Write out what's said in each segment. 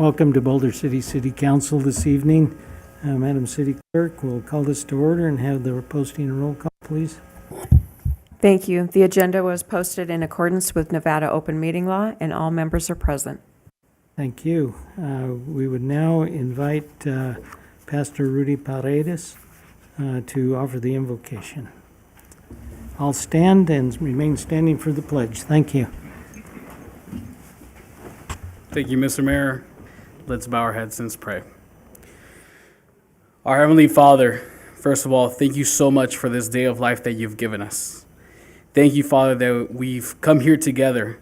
Welcome to Boulder City City Council this evening. Madam City Clerk will call this to order and have the posting and roll call, please. Thank you. The agenda was posted in accordance with Nevada open meeting law, and all members are present. Thank you. We would now invite Pastor Rudy Paredes to offer the invocation. I'll stand and remain standing for the pledge. Thank you. Thank you, Mr. Mayor. Let's bow our heads and pray. Our Heavenly Father, first of all, thank you so much for this day of life that you've given us. Thank you, Father, that we've come here together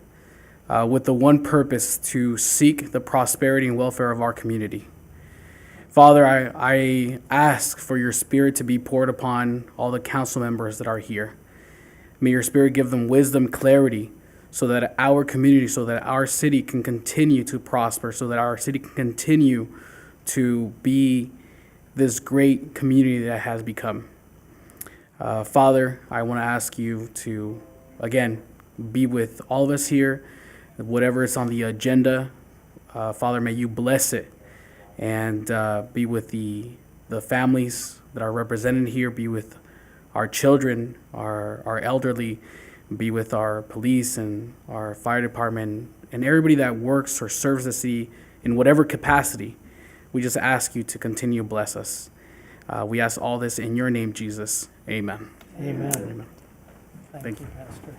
with the one purpose to seek the prosperity and welfare of our community. Father, I ask for your Spirit to be poured upon all the council members that are here. May your Spirit give them wisdom, clarity, so that our community, so that our city can continue to prosper, so that our city can continue to be this great community that has become. Father, I want to ask you to, again, be with all of us here. Whatever is on the agenda, Father, may you bless it and be with the families that are represented here, be with our children, our elderly, be with our police and our fire department and everybody that works or serves the city in whatever capacity. We just ask you to continue to bless us. We ask all this in your name, Jesus. Amen. Amen. Amen. Thank you, Pastor.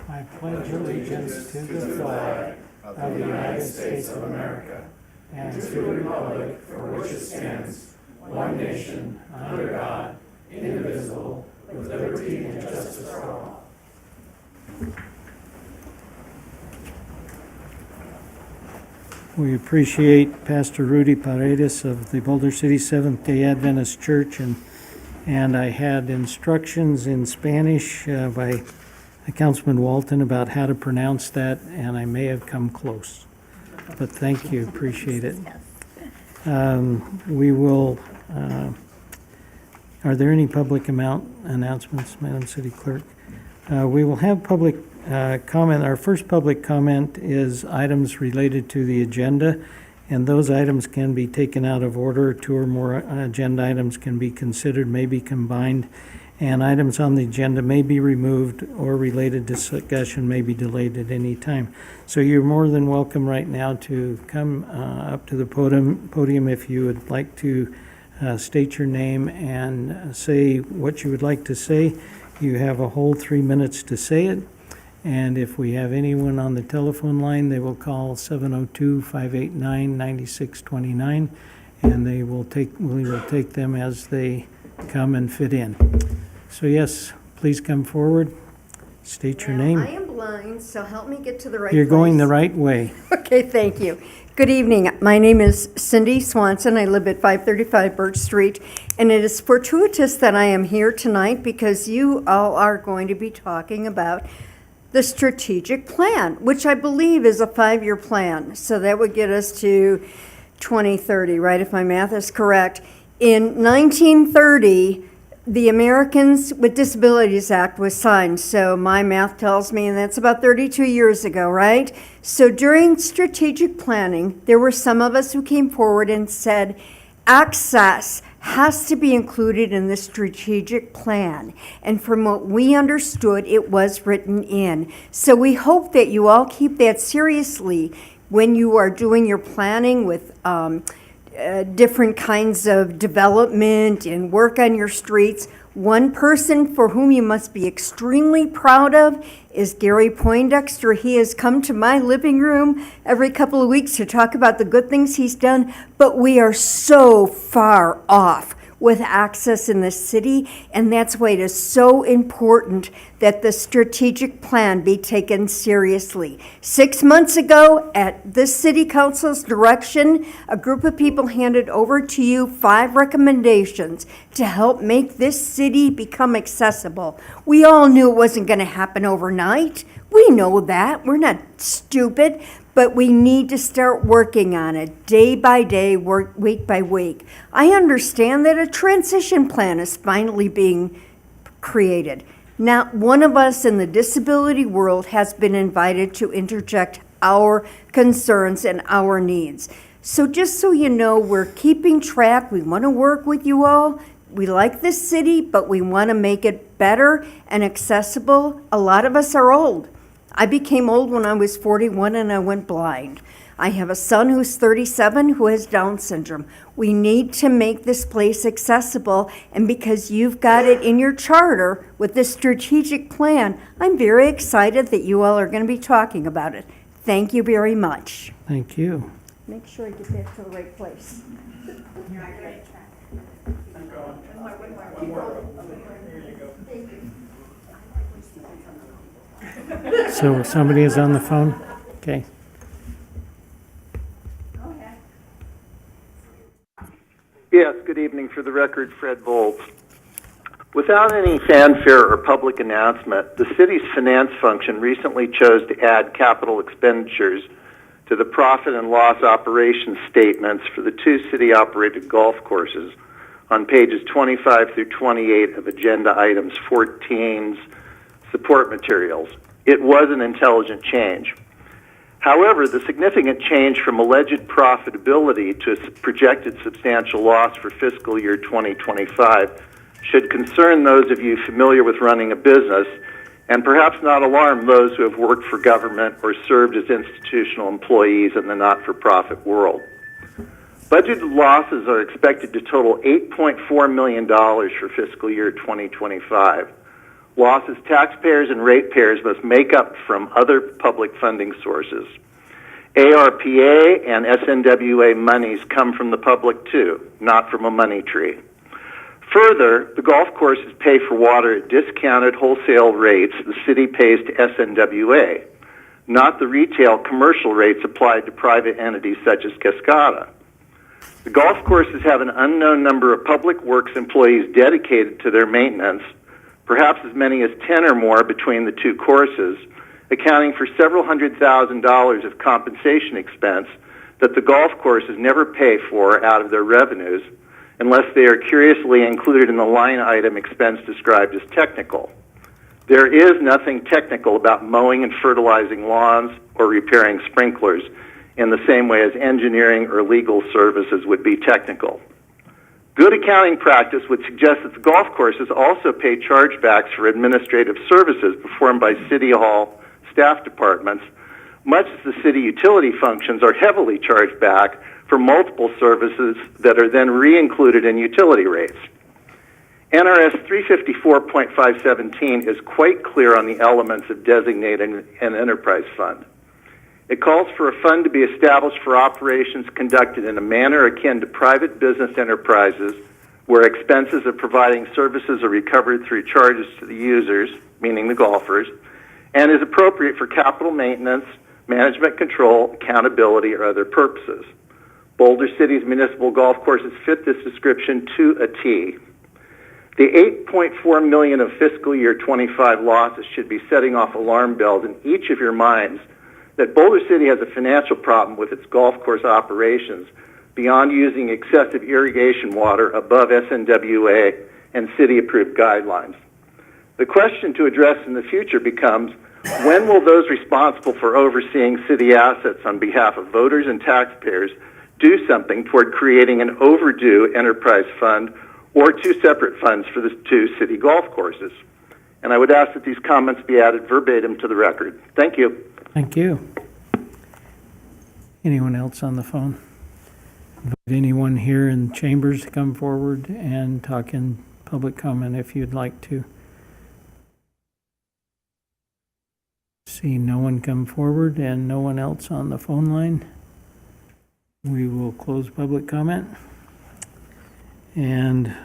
I pledge allegiance to the flag of the United States of America and to the republic for which it stands, one nation, under God, indivisible, with liberty and justice for all. We appreciate Pastor Rudy Paredes of the Boulder City Seventh-day Adventist Church, and I had instructions in Spanish by Councilman Walton about how to pronounce that, and I may have come close. But thank you, appreciate it. We will. Are there any public announcements, Madam City Clerk? We will have public comment. Our first public comment is items related to the agenda, and those items can be taken out of order. Two or more agenda items can be considered, may be combined, and items on the agenda may be removed or related discussion may be delayed at any time. So you're more than welcome right now to come up to the podium if you would like to state your name and say what you would like to say. You have a whole 3 minutes to say it. And if we have anyone on the telephone line, they will call 702-589-9629, and we will take them as they come and fit in. So yes, please come forward. State your name. I am blind, so help me get to the right You're place. going the right way. Okay, thank you. Good evening. My name is Cindy Swanson. I live at 535 Birch Street, and it is fortuitous that I am here tonight because you all are going to be talking about the strategic plan, which I believe is a 5-year plan. So that would get us to 2030, right, if my math is correct. In 1930, the Americans with Disabilities Act was signed, so my math tells me, and that's about 32 years ago, right? So during strategic planning, there were some of us who came forward and said, access has to be included in the strategic plan. And from what we understood, it was written in. So we hope that you all keep that seriously when you are doing your planning with different kinds of development and work on your streets. One person for whom you must be extremely proud of is Gary Poindexter. He has come to my living room every couple of weeks to talk about the good things he's done, but we are so far off with access in the city, and that's why it is so important that the strategic plan be taken seriously. 6 months ago, at this city council's direction, a group of people handed over to you 5 recommendations to help make this city become accessible. We all knew it wasn't going to happen overnight. We know that. We're not stupid. But we need to start working on it day by day, week by week. I understand that a transition plan is finally being created. Not one of us in the disability world has been invited to interject our concerns and our needs. So just so you know, we're keeping track. We want to work with you all. We like this city, but we want to make it better and accessible. A lot of us are old. I became old when I was 41 and I went blind. I have a son who's 37 who has Down syndrome. We need to make this place accessible, and because you've got it in your charter with this strategic plan, I'm very excited that you all are going to be talking about it. Thank you very much. Thank you. Make sure I get that to the right place. So somebody is on the phone? Okay. Yes, good evening. For the record, Fred Volz. Without any fanfare or public announcement, the city's finance function recently chose to add capital expenditures to the profit and loss operations statements for the 2 city-operated golf courses on pages 25 through 28 of Agenda Items 14's support materials. It was an intelligent change. However, the significant change from alleged profitability to a projected substantial loss for fiscal year 2025 should concern those of you familiar with running a business and perhaps not alarm those who have worked for government or served as institutional employees in the not-for-profit world. Budgeted losses are expected to total $8.4 million for fiscal year 2025. Losses taxpayers and ratepayers must make up from other public funding sources. ARPA and SNWA monies come from the public too, not from a money tree. Further, the golf courses pay for water at discounted wholesale rates the city pays to SNWA, not the retail commercial rates applied to private entities such as Cascada. The golf courses have an unknown number of public works employees dedicated to their maintenance, perhaps as many as 10 or more between the 2 courses, accounting for several $100,000 of compensation expense that the golf courses never pay for out of their revenues unless they are curiously included in the line item expense described as technical. There is nothing technical about mowing and fertilizing lawns or repairing sprinklers in the same way as engineering or legal services would be technical. Good accounting practice would suggest that the golf courses also pay chargebacks for administrative services performed by City Hall staff departments, much as the city utility functions are heavily charged back for multiple services that are then re-included in utility rates. NRS 354.517 is quite clear on the elements of designating an enterprise fund. It calls for a fund to be established for operations conducted in a manner akin to private business enterprises where expenses of providing services are recovered through charges to the users, meaning the golfers, and is appropriate for capital maintenance, management control, accountability, or other purposes. Boulder City's municipal golf courses fit this description to a T. The $8.4 million of fiscal year 25 losses should be setting off alarm bells in each of your minds that Boulder City has a financial problem with its golf course operations beyond using excessive irrigation water above SNWA and city-approved guidelines. The question to address in the future becomes, when will those responsible for overseeing city assets on behalf of voters and taxpayers do something toward creating an overdue enterprise fund or 2 separate funds for the 2 city golf courses? And I would ask that these comments be added verbatim to the record. Thank you. Thank you. Anyone else on the phone? Invite anyone here in chambers to come forward and talk in public comment if you'd like to. See no one come forward and no one else on the phone line. We will close public comment and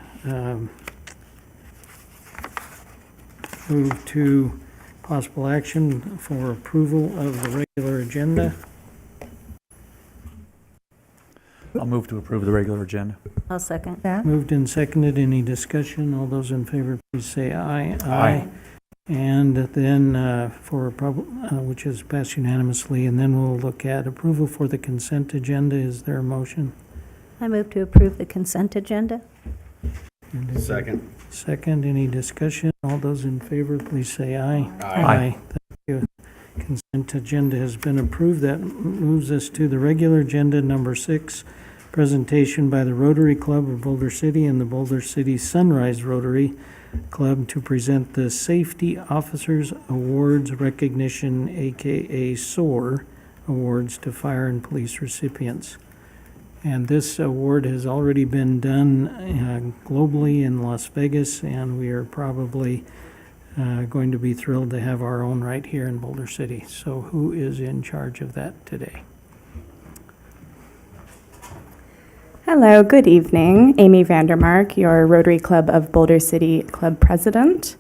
move to possible action for approval of the regular agenda. I'll move to approve the regular agenda. I'll second that. Moved and seconded. Any discussion? All those in favor, please say aye. Aye. And then which is passed unanimously, and then we'll look at approval for the consent agenda. Is there a motion? I move to approve the consent agenda. Second. Second, any discussion? All those in favor, please say aye. Aye. Thank you. Consent agenda has been approved. That moves us to the regular agenda, number 6, presentation by the Rotary Club of Boulder City and the Boulder City Sunrise Rotary Club to present the Safety Officers Awards Recognition, aka SOAR Awards, to fire and police recipients. And this award has already been done globally in Las Vegas, and we are probably going to be thrilled to have our own right here in Boulder City. So who is in charge of that today? Hello, good evening. Amy Vandermark, your Rotary Club of Boulder City Club President.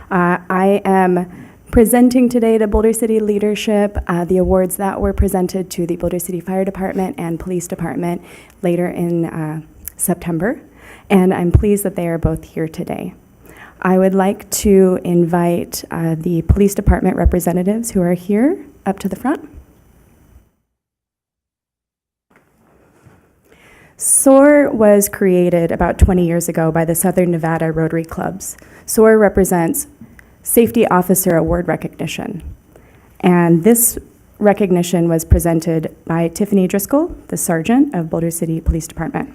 I am presenting today to Boulder City leadership the awards that were presented to the Boulder City Fire Department and Police Department later in September, and I'm pleased that they are both here today. I would like to invite the Police Department representatives who are here up to the front. SOAR was created about 20 years ago by the Southern Nevada Rotary Clubs. SOAR represents Safety Officer Award Recognition. And this recognition was presented by Tiffany Driscoll, the Sergeant of Boulder City Police Department.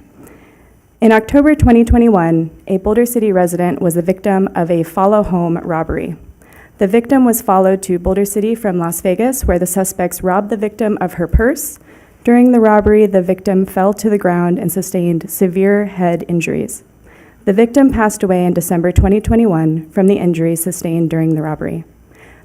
In October 2021, a Boulder City resident was the victim of a follow-home robbery. The victim was followed to Boulder City from Las Vegas, where the suspects robbed the victim of her purse. During the robbery, the victim fell to the ground and sustained severe head injuries. The victim passed away in December 2021 from the injuries sustained during the robbery.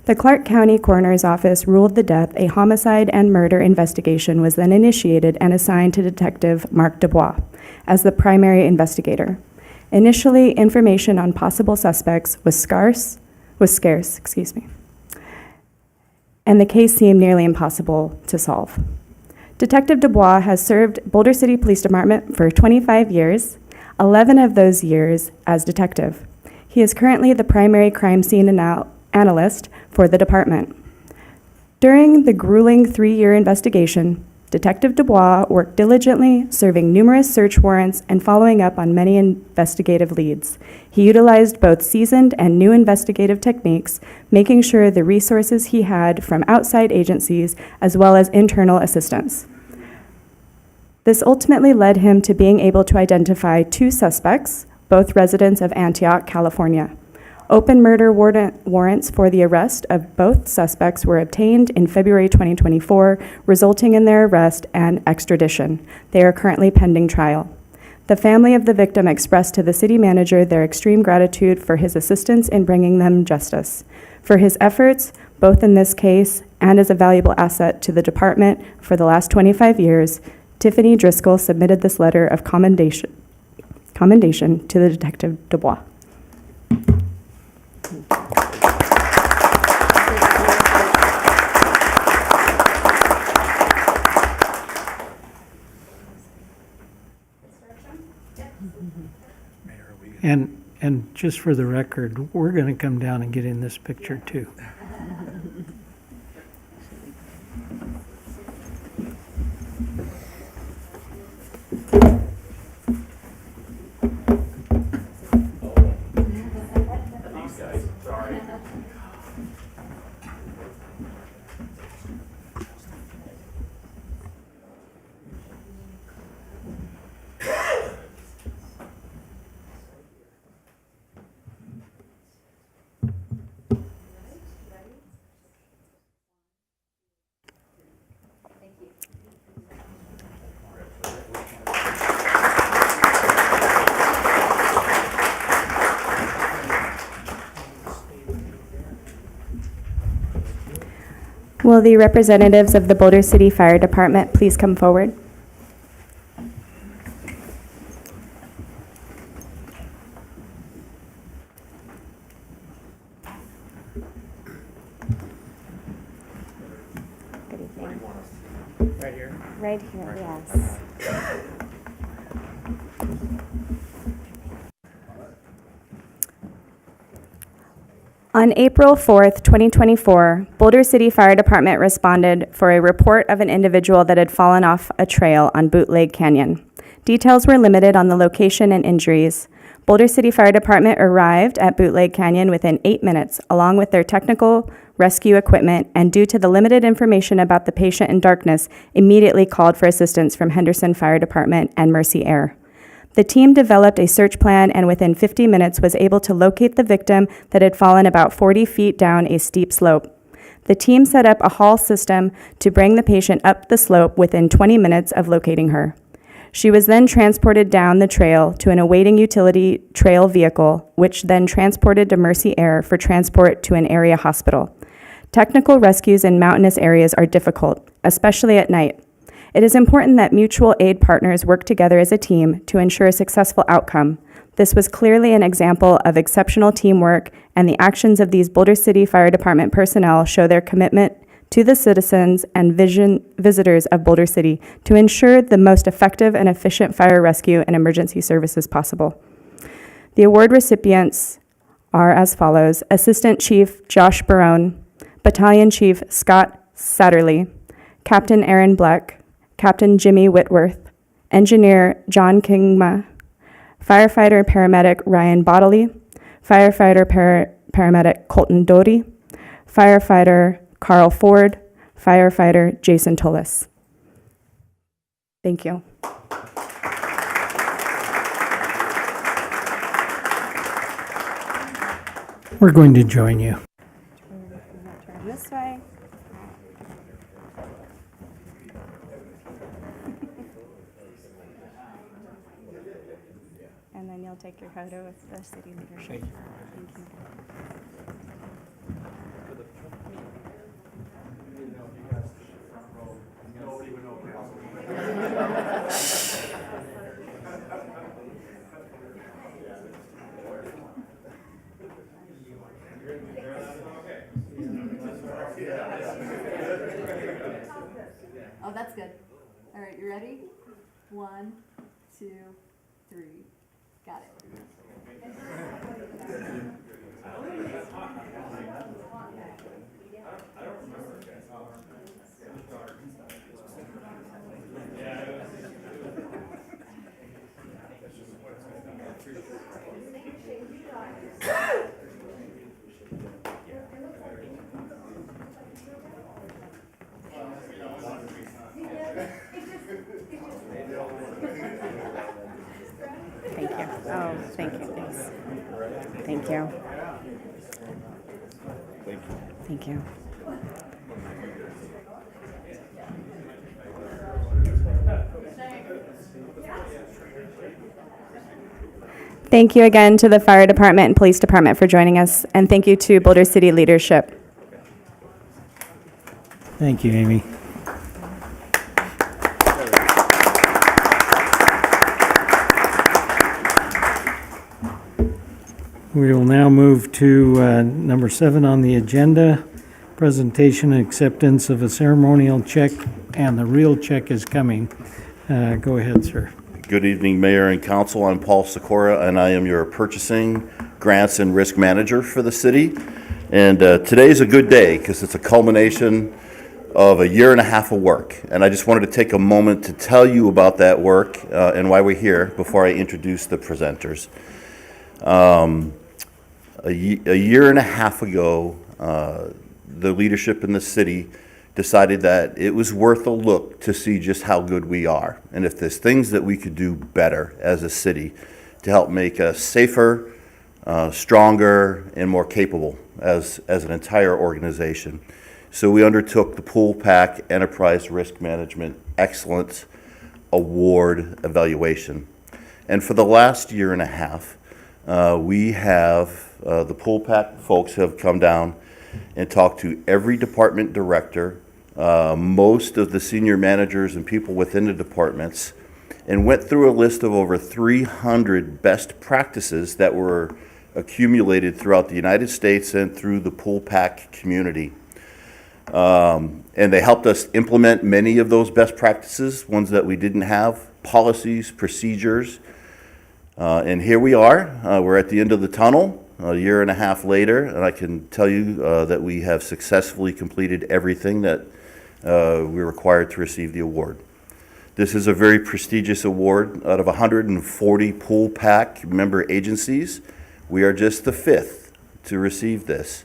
The Clark County Coroner's Office ruled the death a homicide and murder investigation was then initiated and assigned to Detective Mark Dubois as the primary investigator. Initially, information on possible suspects was scarce, and the case seemed nearly impossible to solve. Detective Dubois has served Boulder City Police Department for 25 years, 11 of those years as detective. He is currently the primary crime scene analyst for the department. During the grueling 3-year investigation, Detective Dubois worked diligently, serving numerous search warrants and following up on many investigative leads. He utilized both seasoned and new investigative techniques, making sure the resources he had from outside agencies as well as internal assistance. This ultimately led him to being able to identify 2 suspects, both residents of Antioch, California. Open murder warrants for the arrest of both suspects were obtained in February 2024, resulting in their arrest and extradition. They are currently pending trial. The family of the victim expressed to the city manager their extreme gratitude for his assistance in bringing them justice. For his efforts, both in this case and as a valuable asset to the department for the last 25 years, Tiffany Driscoll submitted this letter of commendation to the Detective Dubois. And just for the record, we're going to come down and get in this picture too. Will the representatives of the Boulder City Fire Department please come forward? Good evening. Right here. Right here, yes. On April 4th, 2024, Boulder City Fire Department responded for a report of an individual that had fallen off a trail on Bootleg Canyon. Details were limited on the location and injuries. Boulder City Fire Department arrived at Bootleg Canyon within 8 minutes, along with their technical rescue equipment, and due to the limited information about the patient in darkness, immediately called for assistance from Henderson Fire Department and Mercy Air. The team developed a search plan and within 50 minutes was able to locate the victim that had fallen about 40 feet down a steep slope. The team set up a haul system to bring the patient up the slope within 20 minutes of locating her. She was then transported down the trail to an awaiting utility trail vehicle, which then transported to Mercy Air for transport to an area hospital. Technical rescues in mountainous areas are difficult, especially at night. It is important that mutual aid partners work together as a team to ensure a successful outcome. This was clearly an example of exceptional teamwork, and the actions of these Boulder City Fire Department personnel show their commitment to the citizens and visitors of Boulder City to ensure the most effective and efficient fire rescue and emergency services possible. The award recipients are as follows: Assistant Chief Josh Barone, Battalion Chief Scott Satterley, Captain Aaron Bleck, Captain Jimmy Whitworth, Engineer John Kingma, Firefighter Paramedic Ryan Bodley, Firefighter Paramedic Colton Doty, Firefighter Carl Ford, Firefighter Jason Tullis. Thank you. We're going to join you. Turn this way. And then you'll take your photo with the city leadership. Thank you. Oh, that's good. All right, you ready? 1, 2, 3. Got it. Thank you. Oh, thank you. Thanks. Thank you. Thank you. Thank you again to the Fire Department and Police Department for joining us, and thank you to Boulder City leadership. Thank you, Amy. We will now move to number 7 on the agenda, presentation and acceptance of a ceremonial check, and the real check is coming. Go ahead, sir. Good evening, Mayor and Council. I'm Paul Sikora, and I am your Purchasing, Grants, and Risk Manager for the city. And today is a good day because it's a culmination of a year and a half of work. And I just wanted to take a moment to tell you about that work and why we're here before I introduce the presenters. A year and a half ago, the leadership in the city decided that it was worth a look to see just how good we are, and if there's things that we could do better as a city to help make us safer, stronger, and more capable as an entire organization. So we undertook the Pool Pack Enterprise Risk Management Excellence Award evaluation. And for the last year and a half, we have, the Pool Pack folks have come down and talked to every department director, most of the senior managers and people within the departments, and went through a list of over 300 best practices that were accumulated throughout the United States and through the Pool Pack community. And they helped us implement many of those best practices, ones that we didn't have, policies, procedures. And here we are. We're at the end of the tunnel, a year and a half later, and I can tell you that we have successfully completed everything that we're required to receive the award. This is a very prestigious award. Out of 140 Pool Pack member agencies, we are just the 5th to receive this.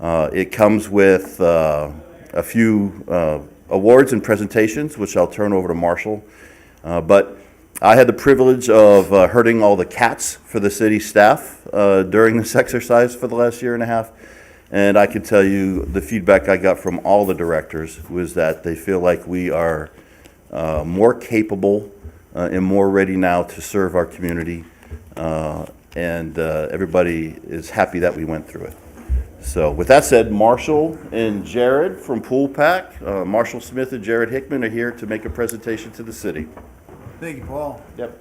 It comes with a few awards and presentations, which I'll turn over to Marshall. But I had the privilege of herding all the cats for the city staff during this exercise for the last year and a half. And I can tell you the feedback I got from all the directors was that they feel like we are more capable and more ready now to serve our community. And everybody is happy that we went through it. So with that said, Marshall and Jared from Pool Pack, Marshall Smith and Jared Hickman are here to make a presentation to the city. Thank you, Paul. Yep.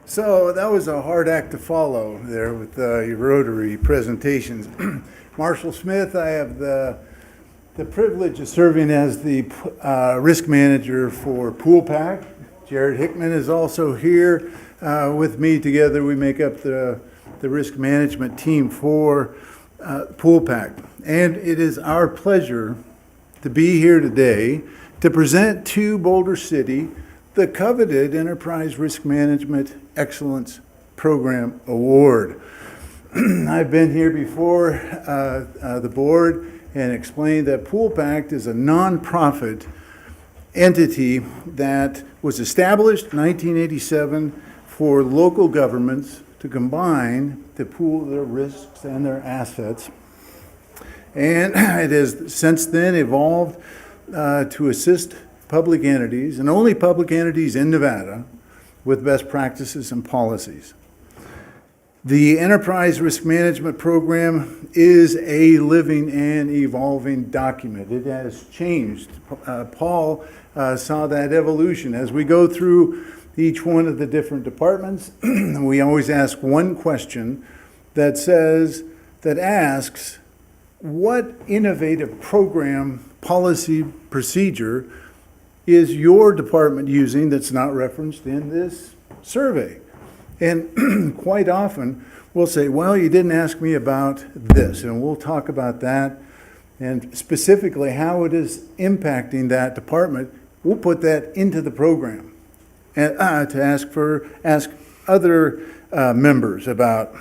So that was a hard act to follow there with your Rotary presentations. Marshall Smith, I have the privilege of serving as the risk manager for Pool Pack. Jared Hickman is also here with me. Together we make up the risk management team for Pool Pack. And it is our pleasure to be here today to present to Boulder City the coveted Enterprise Risk Management Excellence Program Award. I've been here before the board and explained that Pool Pact is a nonprofit entity that was established in 1987 for local governments to combine to pool their risks and their assets. And it has since then evolved to assist public entities, and only public entities in Nevada, with best practices and policies. The Enterprise Risk Management Program is a living and evolving document. It has changed. Paul saw that evolution. As we go through each one of the different departments, we always ask one question that asks, what innovative program, policy, procedure is your department using that's not referenced in this survey? And quite often we'll say, well, you didn't ask me about this, and we'll talk about that and specifically how it is impacting that department. We'll put that into the program and to ask other members about.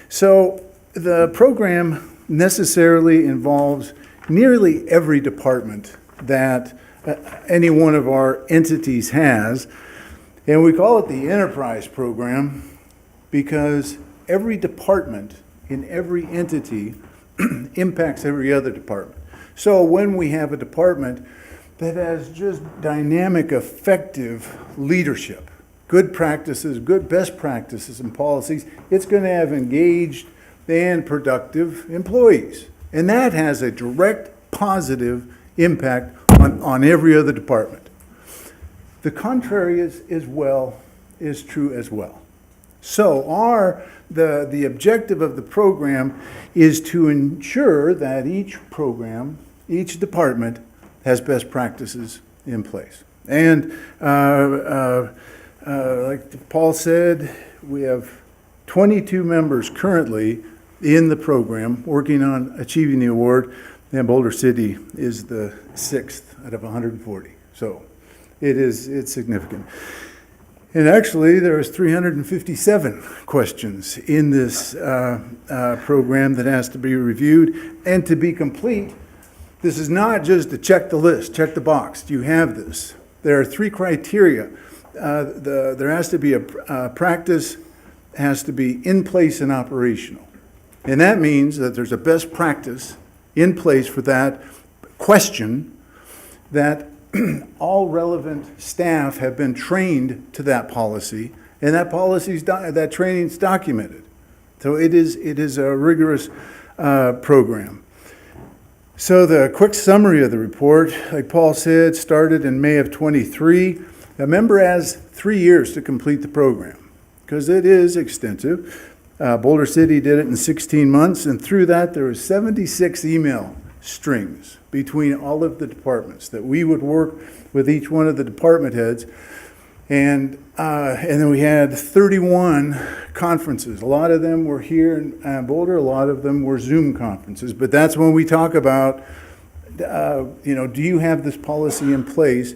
So the program necessarily involves nearly every department that any one of our entities has, and we call it the Enterprise Program because every department in every entity impacts every other department. So when we have a department that has just dynamic, effective leadership, good practices, good best practices and policies, it's going to have engaged and productive employees. And that has a direct positive impact on every other department. The contrary is true as well. So the objective of the program is to ensure that each program, each department has best practices in place. And like Paul said, we have 22 members currently in the program working on achieving the award, and Boulder City is the 6th out of 140. So it's significant. And actually, there was 357 questions in this program that has to be reviewed. And to be complete, this is not just to check the list, check the box. Do you have this? There are 3 criteria. There has to be a practice, has to be in place and operational. And that means that there's a best practice in place for that question, that all relevant staff have been trained to that policy, and that training is documented. So it is a rigorous program. So the quick summary of the report, like Paul said, started in May of 23. A member has 3 years to complete the program because it is extensive. Boulder City did it in 16 months, and through that there was 76 email strings between all of the departments that we would work with each one of the department heads. And then we had 31 conferences. A lot of them were here in Boulder, a lot of them were Zoom conferences. But that's when we talk about, do you have this policy in place?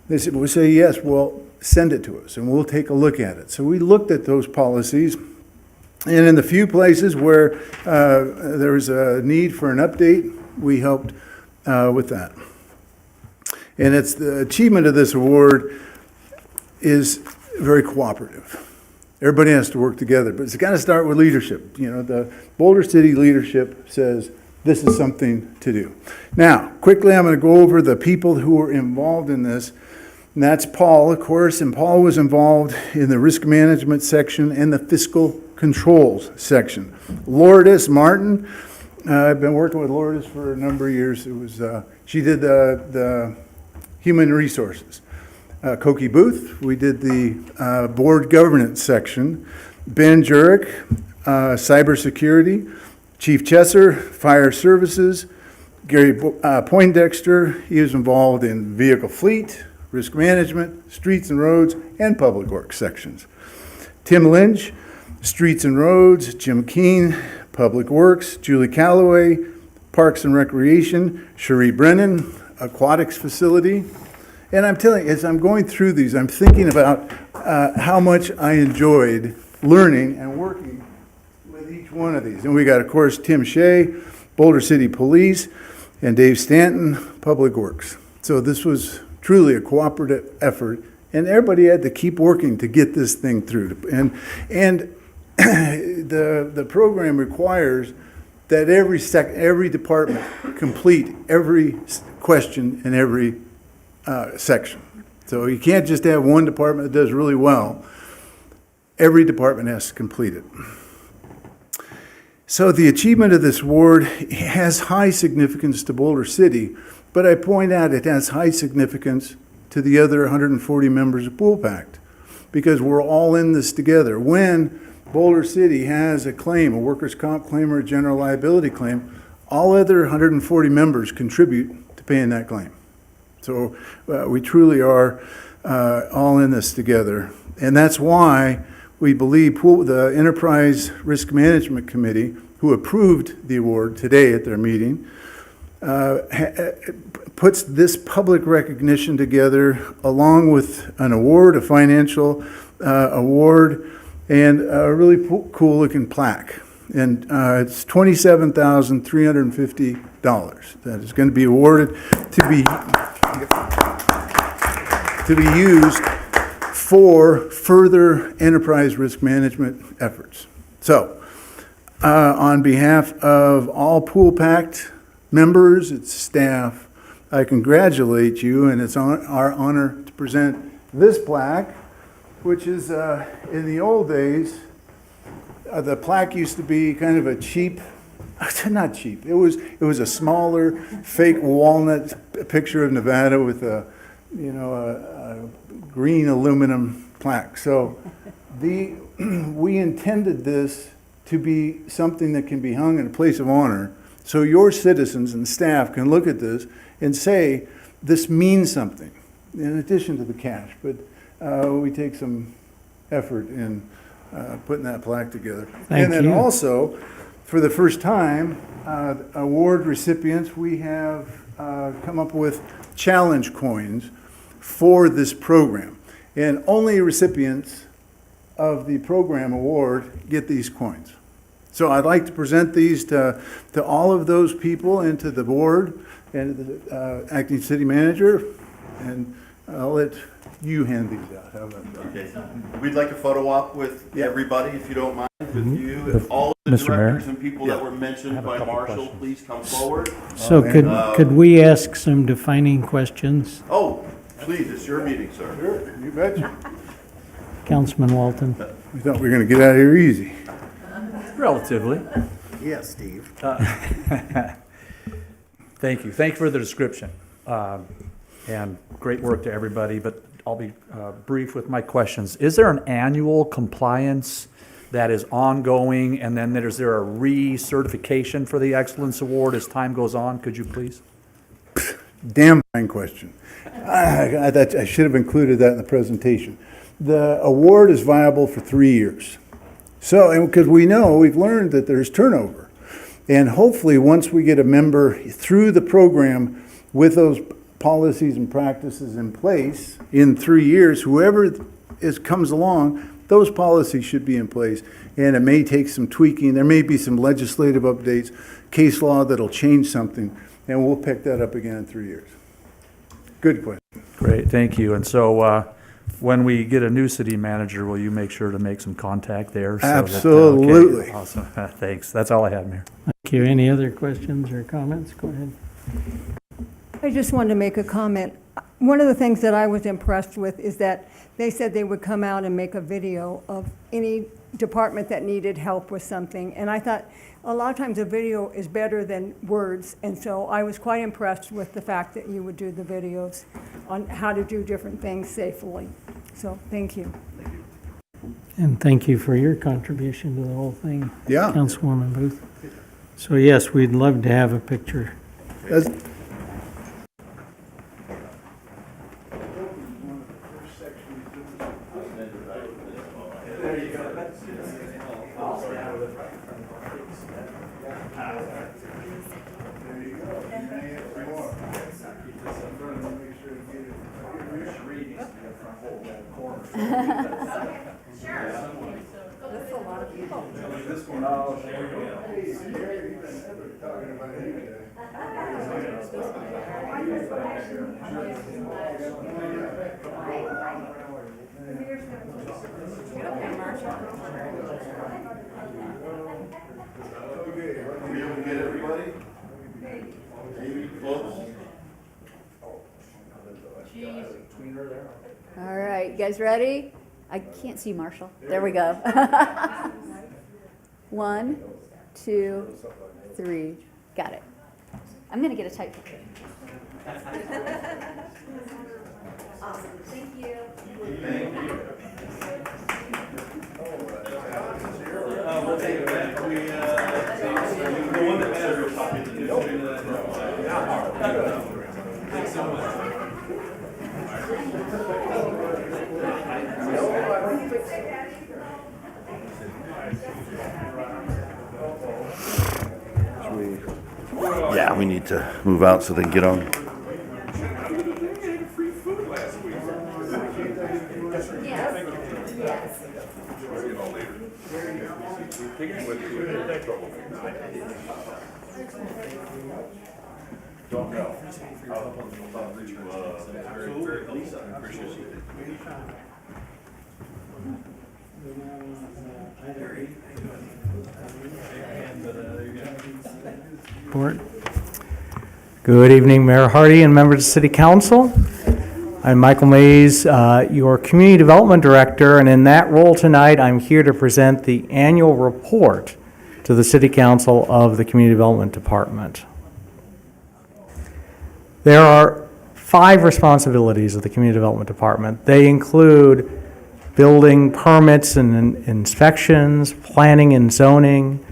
We say, yes, well, send it to us and we'll take a look at it. So we looked at those policies And in the few places where there was a need for an update, we helped with that. And it's the achievement of this award is very cooperative. Everybody has to work together, but it's got to start with leadership. You know, the Boulder City leadership says this is something to do. Now, quickly, I'm going to go over the people who were involved in this. And that's Paul, of course, and Paul was involved in the risk management section and the fiscal controls section. Lourdes Martin, I've been working with Lourdes for a number of years. It was she did the human resources. Koki Booth, we did the board governance section. Ben Jurek, cybersecurity. Chief Chesser, fire services. Gary Poindexter, he was involved in vehicle fleet, risk management, streets and roads, and public works sections. Tim Lynch, streets and roads. Jim Keene, public works. Julie Calloway, parks and recreation. Cherie Brennan, aquatics facility. And I'm telling you, as I'm going through these, I'm thinking about how much I enjoyed learning and working with each one of these. And we got, of course, Tim Shea, Boulder City Police, and Dave Stanton, Public Works. So this was truly a cooperative effort, and everybody had to keep working to get this thing through. And the program requires that every department complete every question in every section. So you can't just have one department that does really well. Every department has to complete it. So the achievement of this award has high significance to Boulder City, but I point out it has high significance to the other 140 members of Pool Pact, because we're all in this together. When Boulder City has a claim, a workers' comp claim or a general liability claim, all other 140 members contribute to paying that claim. So we truly are all in this together. And that's why we believe the Enterprise Risk Management Committee, who approved the award today at their meeting, puts this public recognition together along with an award, a financial award, and a really cool looking plaque. And it's $27,350 that is going to be awarded to be used for further enterprise risk management efforts. So, on behalf of all Pool Pact members, its staff, I congratulate you, and it's our honor to present this plaque, which is, in the old days, the plaque used to be kind of a cheap, not cheap, it was a smaller fake walnut picture of Nevada with a green aluminum plaque. So we intended this to be something that can be hung in a place of honor, so your citizens and staff can look at this and say, this means something, in addition to the cash. But we take some effort in putting that plaque together. Thank and then you. also, for the first time, award recipients, we have come up with challenge coins for this program. And only recipients of the program award get these coins. So I'd like to present these to all of those people and to the board and the acting city manager, and I'll let you hand these out. How about that? Okay. We'd like a photo op with everybody, if you don't mind, with you. If all of the Mr. Mayor? directors and people that were mentioned by Marshall, please come forward. So could we ask some defining questions? Oh, please, it's your meeting, sir. Sure, you betcha. Councilman Walton? We thought we were going to get out of here easy. Relatively. Yes, Steve. Thank you. Thank you for the description. And great work to everybody, but I'll be brief with my questions. Is there an annual compliance that is ongoing, and then is there a recertification for the Excellence Award as time goes on? Could you please? Damn fine question. I should have included that in the presentation. The award is viable for 3 years. So, and because we've learned that there's turnover. And hopefully, once we get a member through the program with those policies and practices in place, in 3 years, whoever comes along, those policies should be in place. and it may take some tweaking. There may be some legislative updates, case law that'll change something, and we'll pick that up again in 3 years. Good question. Great, thank you. And so when we get a new city manager, will you make sure to make some contact there? So that, Absolutely. okay, awesome. Thanks. That's all I had, Mayor. Thank you. Any other questions or comments? Go ahead. I just wanted to make a comment. One of the things that I was impressed with is that they said they would come out and make a video of any department that needed help with something. And I thought a lot of times a video is better than words. And so I was quite impressed with the fact that you would do the videos on how to do different things safely. So thank you. And thank you for your contribution to the whole thing, Yeah. Councilwoman Booth. So yes, we'd love to have a picture. That's- All right, you guys ready? I can't see Marshall. There we go. 1, 2, 3. Got it. I'm going to get a tight picture. Awesome. Thank you. Yeah, we need to move out so they can get on. Report. Good evening, Mayor Hardy and members of the City Council. I'm Michael Mays, your Community Development Director, and in that role tonight, I'm here to present the annual report to the City Council of the Community Development Department. There are 5 responsibilities of the Community Development Department. They include building permits and inspections, planning and zoning,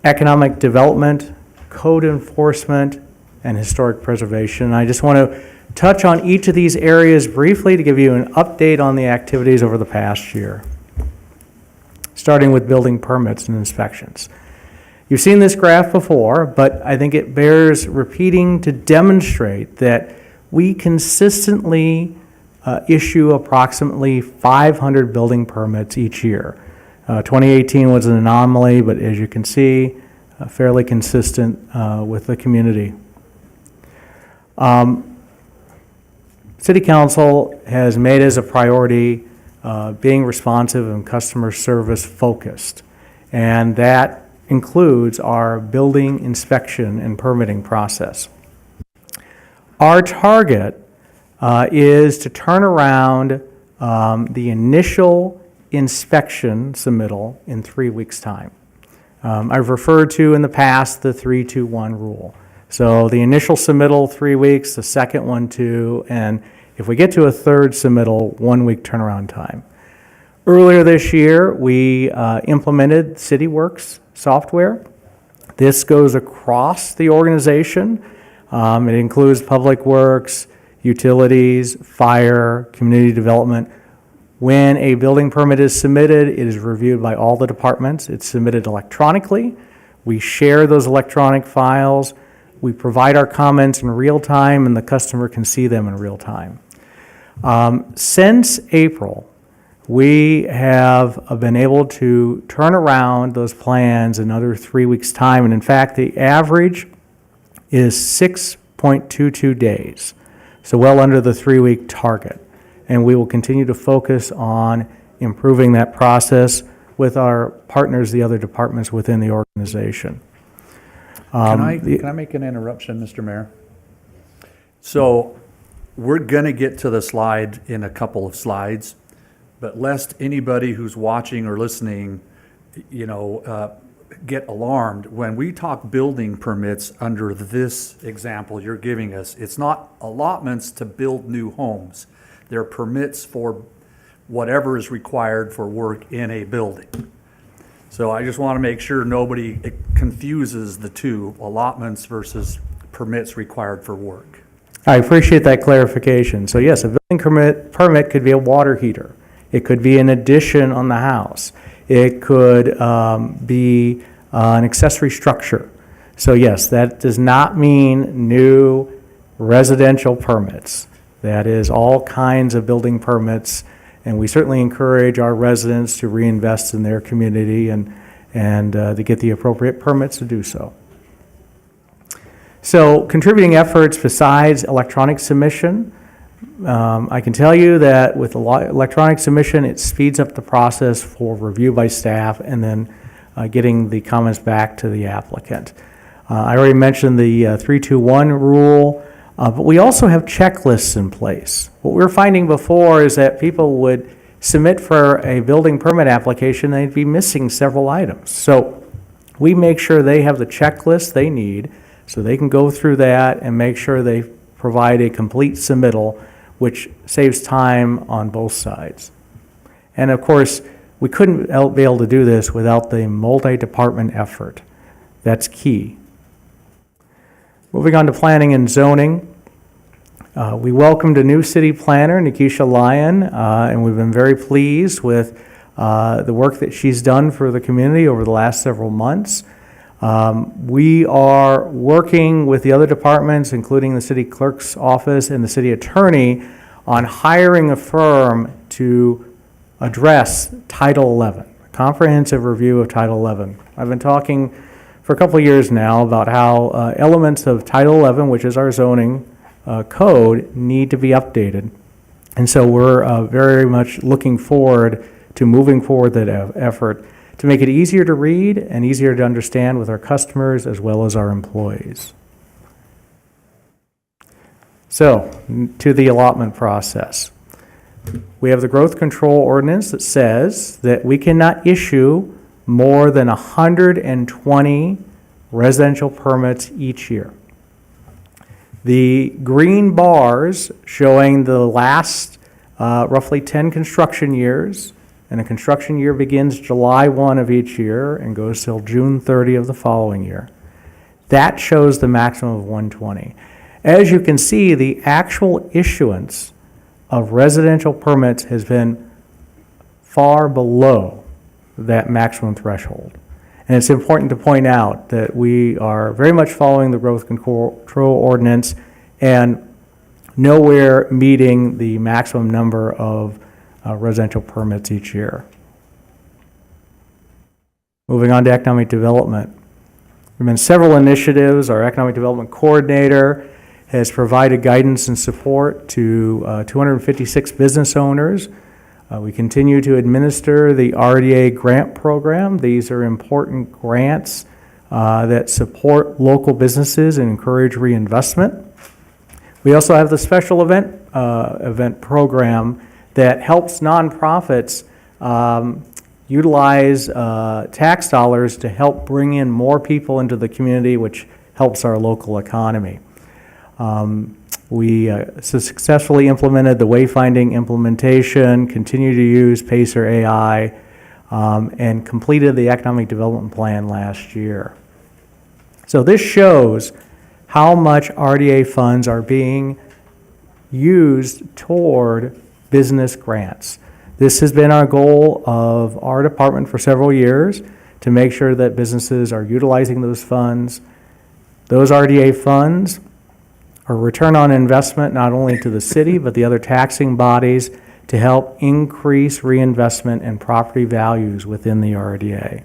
economic development, code enforcement, and historic preservation. I just want to touch on each of these areas briefly to give you an update on the activities over the past year. Starting with building permits and inspections. You've seen this graph before, but I think it bears repeating to demonstrate that we consistently issue approximately 500 building permits each year. 2018 was an anomaly, but as you can see, fairly consistent with the community. City Council has made as a priority being responsive and customer service focused, and that includes our building inspection and permitting process. Our target is to turn around the initial inspection submittal in 3 weeks' time. I've referred to in the past the 3-2-1 rule. So the initial submittal, 3 weeks, the second one, 2, and if we get to a third submittal, 1 week turnaround time. Earlier this year, we implemented CityWorks software. This goes across the organization. It includes public works, utilities, fire, community development. When a building permit is submitted, it is reviewed by all the departments. It's submitted electronically. We share those electronic files. We provide our comments in real time, and the customer can see them in real time. Since April, we have been able to turn around those plans in another 3 weeks' time. And in fact, the average is 6.22 days, so well under the 3-week target. And we will continue to focus on improving that process with our partners, the other departments within the organization. Can I make an interruption, Mr. Mayor? So we're going to get to the slide in a couple of slides, but lest anybody who's watching or listening, get alarmed. When we talk building permits under this example you're giving us, it's not allotments to build new homes. They're permits for whatever is required for work in a building. So I just want to make sure nobody confuses the two, allotments versus permits required for work. I appreciate that clarification. So yes, a building permit could be a water heater. It could be an addition on the house. It could be an accessory structure. So yes, that does not mean new residential permits. That is all kinds of building permits, and we certainly encourage our residents to reinvest in their community and to get the appropriate permits to do so. So contributing efforts besides electronic submission, I can tell you that with electronic submission, it speeds up the process for review by staff and then getting the comments back to the applicant. I already mentioned the 321 rule, but we also have checklists in place. What we were finding before is that people would submit for a building permit application, they'd be missing several items. So we make sure they have the checklist they need so they can go through that and make sure they provide a complete submittal, which saves time on both sides. And of course, we couldn't be able to do this without the multi-department effort. That's key. Moving on to planning and zoning. We welcomed a new city planner, Nikisha Lyon, and we've been very pleased with the work that she's done for the community over the last several months. We are working with the other departments, including the city clerk's office and the city attorney, on hiring a firm to address Title 11, a comprehensive review of Title 11. I've been talking for a couple of years now about how elements of Title 11, which is our zoning code, need to be updated. And so we're very much looking forward to moving forward that effort to make it easier to read and easier to understand with our customers as well as our employees. So, to the allotment process. We have the growth control ordinance that says that we cannot issue more than 120 residential permits each year. The green bars showing the last roughly 10 construction years, and a construction year begins July 1 of each year and goes till June 30 of the following year. That shows the maximum of 120. As you can see, the actual issuance of residential permits has been far below that maximum threshold. And it's important to point out that we are very much following the growth control ordinance and nowhere meeting the maximum number of residential permits each year. Moving on to economic development. There have been several initiatives. Our economic development coordinator has provided guidance and support to 256 business owners. We continue to administer the RDA grant program. These are important grants that support local businesses and encourage reinvestment. We also have the special event program that helps nonprofits utilize tax dollars to help bring in more people into the community, which helps our local economy. We successfully implemented the wayfinding implementation, continue to use Pacer AI, and completed the economic development plan last year. So this shows how much RDA funds are being used toward business grants. This has been our goal of our department for several years, to make sure that businesses are utilizing those funds. Those RDA funds are return on investment not only to the city but the other taxing bodies to help increase reinvestment and property values within the RDA.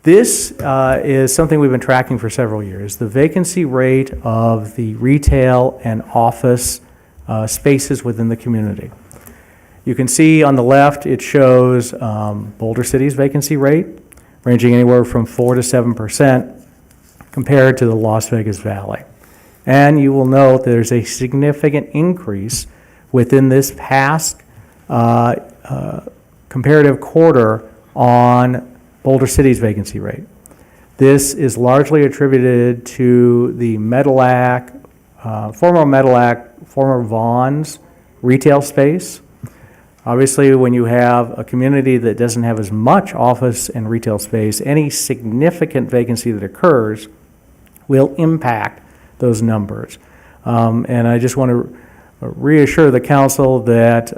This is something we've been tracking for several years. The vacancy rate of the retail and office spaces within the community. You can see on the left, it shows Boulder City's vacancy rate, ranging anywhere from 4 to 7% compared to the Las Vegas Valley. And you will note there's a significant increase within this past comparative quarter on Boulder City's vacancy rate. This is largely attributed to the Medillac, former Vaughn's retail space. Obviously, when you have a community that doesn't have as much office and retail space, any significant vacancy that occurs will impact those numbers. And I just want to reassure the council that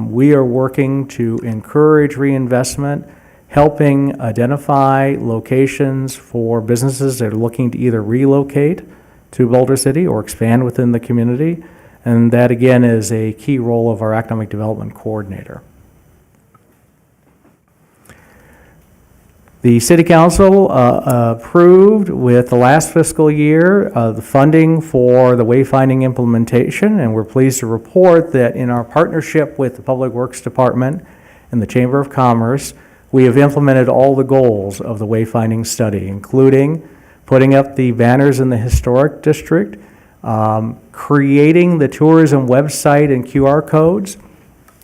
we are working to encourage reinvestment, helping identify locations for businesses that are looking to either relocate to Boulder City or expand within the community. And that, again, is a key role of our economic development coordinator. The City Council approved with the last fiscal year the funding for the wayfinding implementation, and we're pleased to report that in our partnership with the Public Works Department and the Chamber of Commerce, we have implemented all the goals of the wayfinding study, including putting up the banners in the historic district, creating the tourism website and QR codes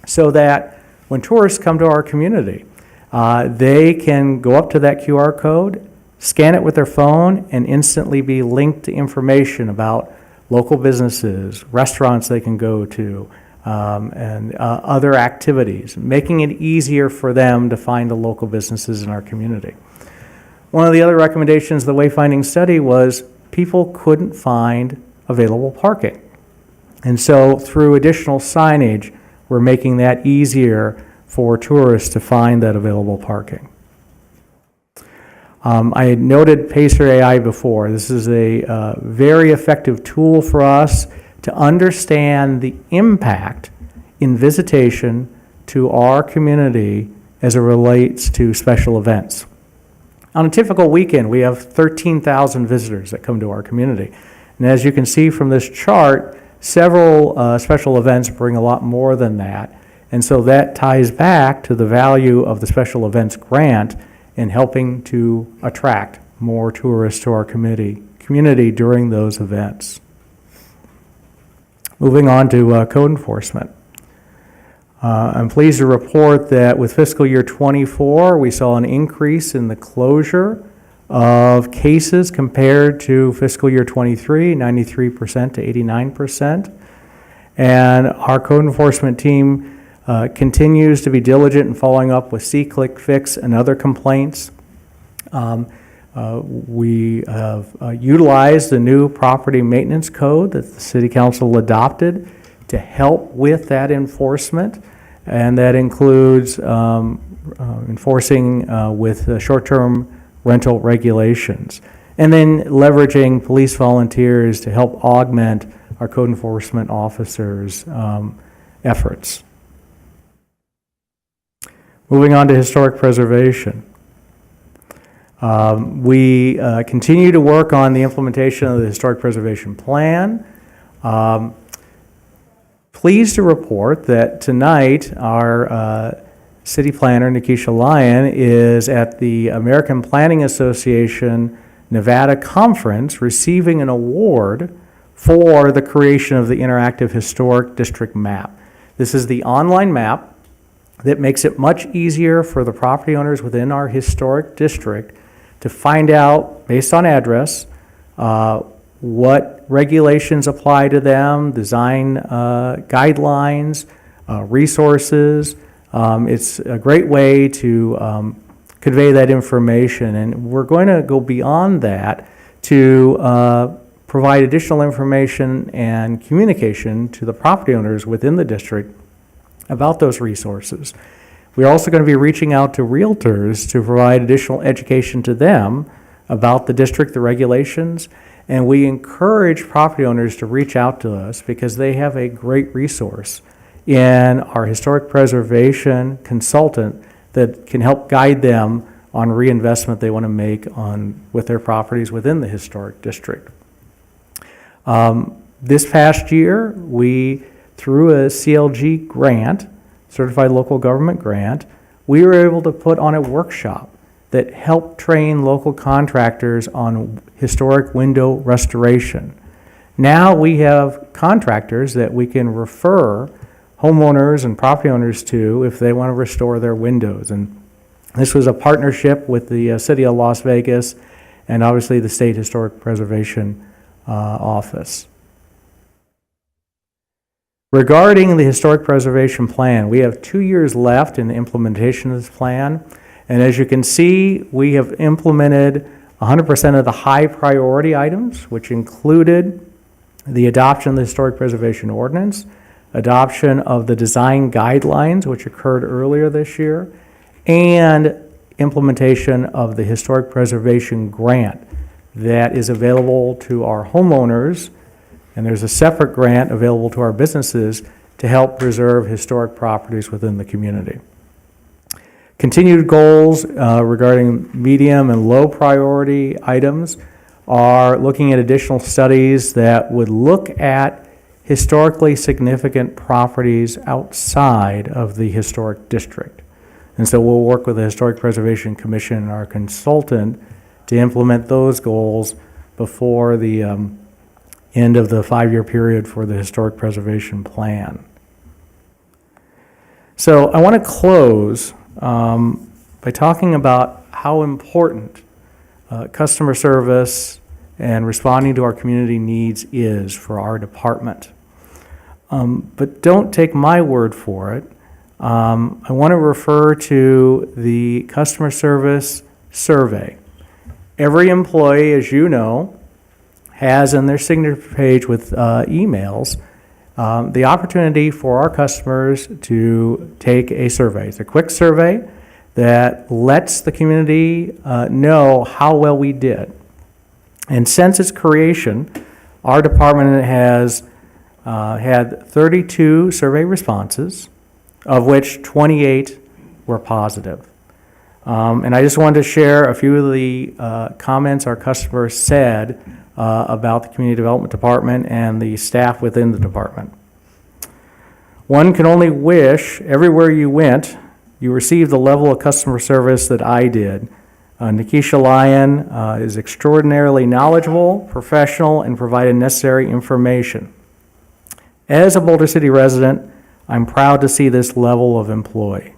so that when tourists come to our community, they can go up to that QR code, scan it with their phone, and instantly be linked to information about local businesses, restaurants they can go to, and other activities, making it easier for them to find the local businesses in our community. One of the other recommendations of the wayfinding study was people couldn't find available parking. And so through additional signage, we're making that easier for tourists to find that available parking. I had noted Pacer AI before. This is a very effective tool for us to understand the impact in visitation to our community as it relates to special events. On a typical weekend, we have 13,000 visitors that come to our community. And as you can see from this chart, several special events bring a lot more than that. And so that ties back to the value of the special events grant in helping to attract more tourists to our community during those events. Moving on to code enforcement. I'm pleased to report that with fiscal year 24, we saw an increase in the closure of cases compared to fiscal year 23, 93% to 89%. And our code enforcement team continues to be diligent in following up with see, click, fix, and other complaints. We have utilized the new property maintenance code that the City Council adopted to help with that enforcement, and that includes enforcing with short-term rental regulations, and then leveraging police volunteers to help augment our code enforcement officers' efforts. Moving on to historic preservation. We continue to work on the implementation of the Historic Preservation Plan. Pleased to report that tonight our city planner, Nikisha Lyon, is at the American Planning Association Nevada Conference receiving an award for the creation of the Interactive Historic District Map. This is the online map that makes it much easier for the property owners within our historic district to find out, based on address, what regulations apply to them, design guidelines, resources. It's a great way to convey that information, and we're going to go beyond that to provide additional information and communication to the property owners within the district about those resources. We're also going to be reaching out to realtors to provide additional education to them about the district, the regulations, and we encourage property owners to reach out to us because they have a great resource in our historic preservation consultant that can help guide them on reinvestment they want to make with their properties within the historic district. This past year, through a CLG grant, Certified Local Government Grant, we were able to put on a workshop that helped train local contractors on historic window restoration. Now we have contractors that we can refer homeowners and property owners to if they want to restore their windows. And this was a partnership with the City of Las Vegas and obviously the State Historic Preservation Office. Regarding the Historic Preservation Plan, we have 2 years left in the implementation of this plan. And as you can see, we have implemented 100% of the high priority items, which included the adoption of the Historic Preservation Ordinance, adoption of the design guidelines, which occurred earlier this year, and implementation of the Historic Preservation Grant that is available to our homeowners, and there's a separate grant available to our businesses to help preserve historic properties within the community. Continued goals regarding medium and low priority items are looking at additional studies that would look at historically significant properties outside of the historic district. And so we'll work with the Historic Preservation Commission and our consultant to implement those goals before the end of the 5-year period for the Historic Preservation Plan. So I want to close by talking about how important customer service and responding to our community needs is for our department. But don't take my word for it. I want to refer to the customer service survey. Every employee, as you know, has in their signature page with emails the opportunity for our customers to take a survey. It's a quick survey that lets the community know how well we did. And since its creation, our department has had 32 survey responses, of which 28 were positive. And I just wanted to share a few of the comments our customers said about the Community Development Department and the staff within the department. One can only wish everywhere you went, you received the level of customer service that I did. Nikisha Lyon is extraordinarily knowledgeable, professional, and provided necessary information. As a Boulder City resident, I'm proud to see this level of employee.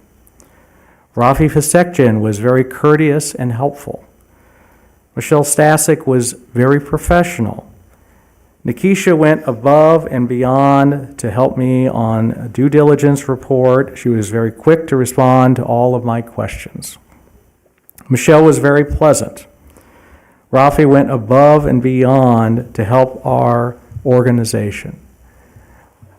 Rafi Fasekjan was very courteous and helpful. Michelle Stasek was very professional. Nikisha went above and beyond to help me on a due diligence report. She was very quick to respond to all of my questions. Michelle was very pleasant. Rafi went above and beyond to help our organization.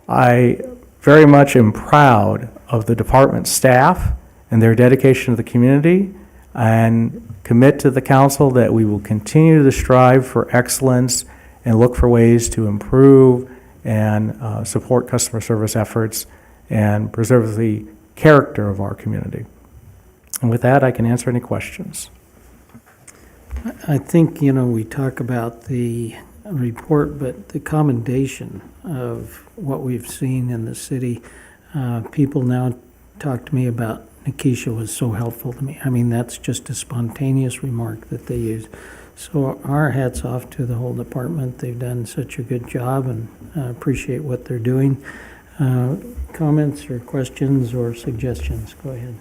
I very much am proud of the department staff and their dedication to the community, and commit to the council that we will continue to strive for excellence and look for ways to improve and support customer service efforts and preserve the character of our community. And with that, I can answer any questions. I think, we talk about the report, but the commendation of what we've seen in the city, people now talk to me about Nikisha was so helpful to me. I mean, that's just a spontaneous remark that they use. So our hats off to the whole department. They've done such a good job, and appreciate what they're doing. Comments or questions or suggestions? Go ahead.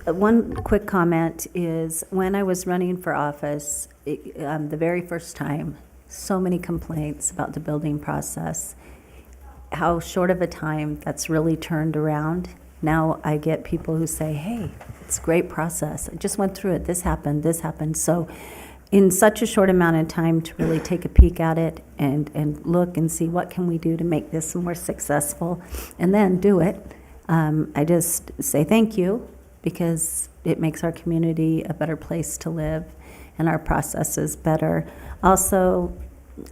One quick comment is, when I was running for office, the very first time, so many complaints about the building process, how short of a time that's really turned around. Now I get people who say, hey, it's a great process. I just went through it. This happened. So in such a short amount of time to really take a peek at it and look and see what can we do to make this more successful and then do it. I just say thank you, because it makes our community a better place to live and our processes better. Also,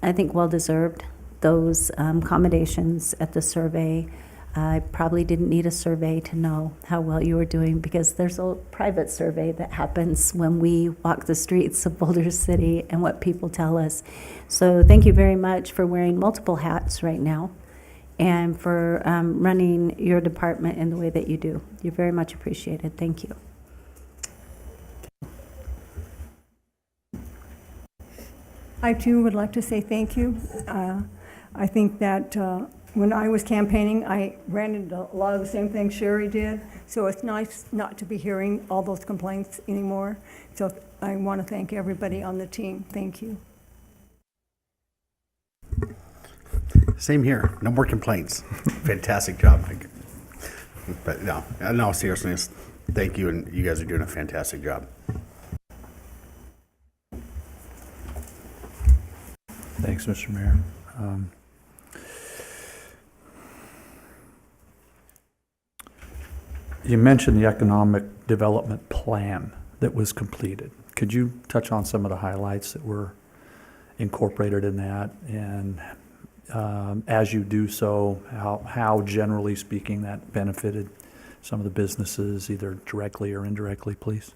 I think well-deserved. those accommodations at the survey. I probably didn't need a survey to know how well you were doing, because there's a private survey that happens when we walk the streets of Boulder City and what people tell us. So thank you very much for wearing multiple hats right now and for running your department in the way that you do. You're very much appreciated. Thank you. I too would like to say thank you. I think that when I was campaigning, I ran into a lot of the same things Sherry did, so it's nice not to be hearing all those complaints anymore. So I want to thank everybody on the team. Thank you. Same here. No more complaints. Fantastic job. But no, seriously, thank you, and you guys are doing a fantastic job. Thanks, Mr. Mayor. You mentioned the economic development plan that was completed. Could you touch on some of the highlights that were incorporated in that, and as you do so, how generally speaking that benefited some of the businesses, either directly or indirectly, please?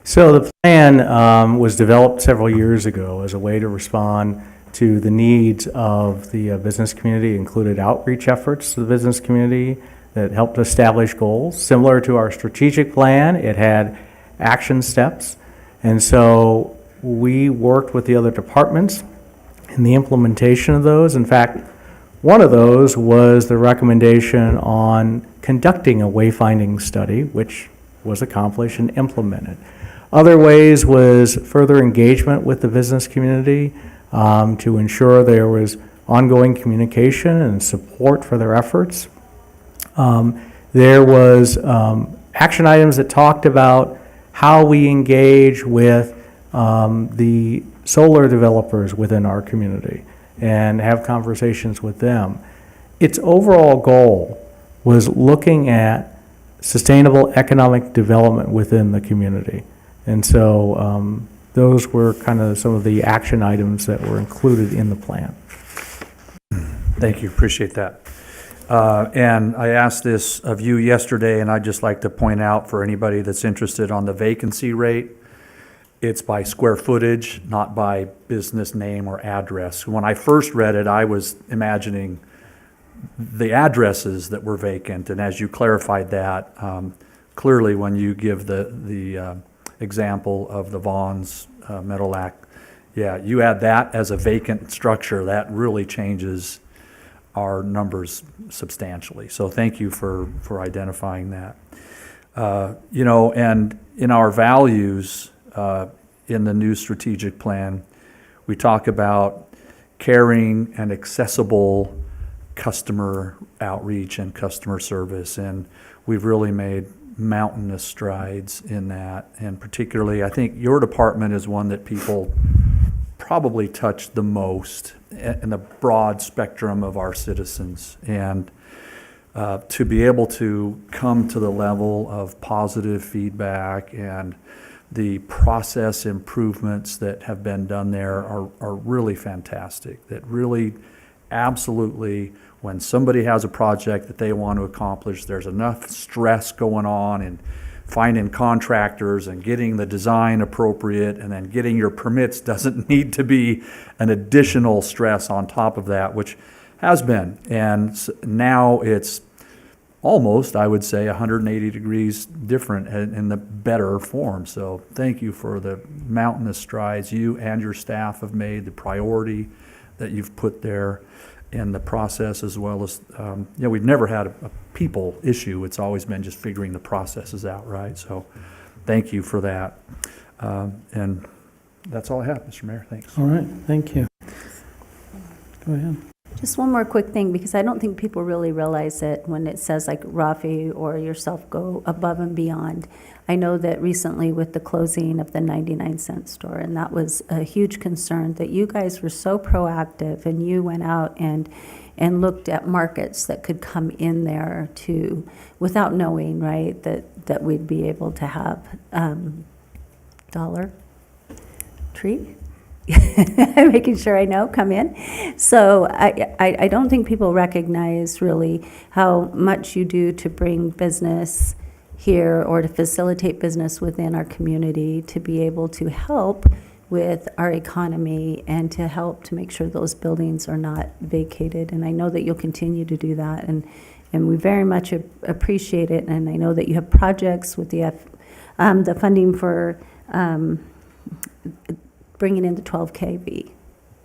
So the plan was developed several years ago as a way to respond to the needs of the business community. It included outreach efforts to the business community that helped establish goals. Similar to our strategic plan, it had action steps. And so we worked with the other departments in the implementation of those. In fact, one of those was the recommendation on conducting a wayfinding study, which was accomplished and implemented. Other ways was further engagement with the business community to ensure there was ongoing communication and support for their efforts. There was action items that talked about how we engage with the solar developers within our community and have conversations with them. Its overall goal was looking at sustainable economic development within the community. And so those were kind of some of the action items that were included in the plan. Thank you, appreciate that. And I asked this of you yesterday, and I'd just like to point out for anybody that's interested on the vacancy rate, it's by square footage, not by business name or address. When I first read it, I was imagining the addresses that were vacant, and as you clarified that, clearly when you give the example of the Vaughn's Meadowlark, yeah, you add that as a vacant structure, that really changes our numbers substantially. So thank you for identifying that. And in our values in the new strategic plan, we talk about caring and accessible customer outreach and customer service, and we've really made mountainous strides in that. And particularly, I think your department is one that people probably touch the most in the broad spectrum of our citizens. And to be able to come to the level of positive feedback and the process improvements that have been done there are really fantastic. That really, absolutely, when somebody has a project that they want to accomplish, there's enough stress going on and finding contractors and getting the design appropriate, and then getting your permits doesn't need to be an additional stress on top of that, which has been. And now it's almost, I would say, 180 degrees different in the better form. So thank you for the mountainous strides you and your staff have made, the priority that you've put there in the process, as well as, we've never had a people issue. It's always been just figuring the processes out, right? So thank you for that. And that's all I have, Mr. Mayor. Thanks. All right, thank you. Go ahead. Just one more quick thing, because I don't think people really realize it when it says like Rafi or yourself go above and beyond. I know that recently with the closing of the 99-cent store, and that was a huge concern, that you guys were so proactive and you went out and looked at markets that could come in there to, without knowing, right, that we'd be able to have Dollar Tree. making sure I know, come in. So I don't think people recognize really how much you do to bring business here or to facilitate business within our community, to be able to help with our economy and to help to make sure those buildings are not vacated. And I know that you'll continue to do that, and we very much appreciate it. And I know that you have projects with the funding for bringing in the 12 kV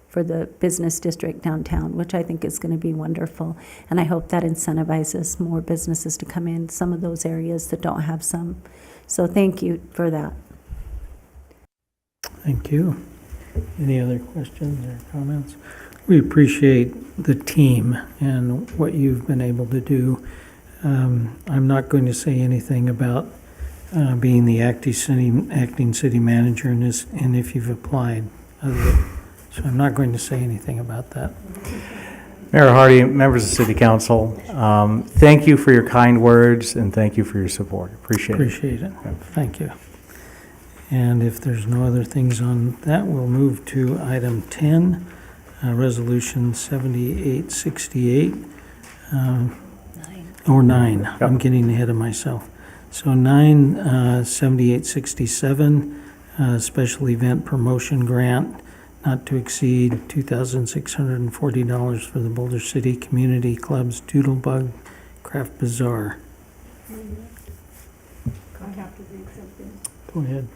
for the business district downtown, which I think is going to be wonderful. And I hope that incentivizes more businesses to come in some of those areas that don't have some. So thank you for that. Thank you. Any other questions or comments? We appreciate the team and what you've been able to do. I'm not going to say anything about being the acting city manager in this, and if you've applied. So I'm not going to say anything about that. Mayor Hardy, members of City Council, thank you for your kind words and thank you for your support. Appreciate it. Thank you. And if there's no other things on that, we'll move to item 10, Resolution 7868, or 9. Yep. I'm getting ahead of myself. So 9, 7867, Special Event Promotion Grant, not to exceed $2,640 for the Boulder City Community Club's Doodlebug Craft Bazaar. I have to read something. Go ahead.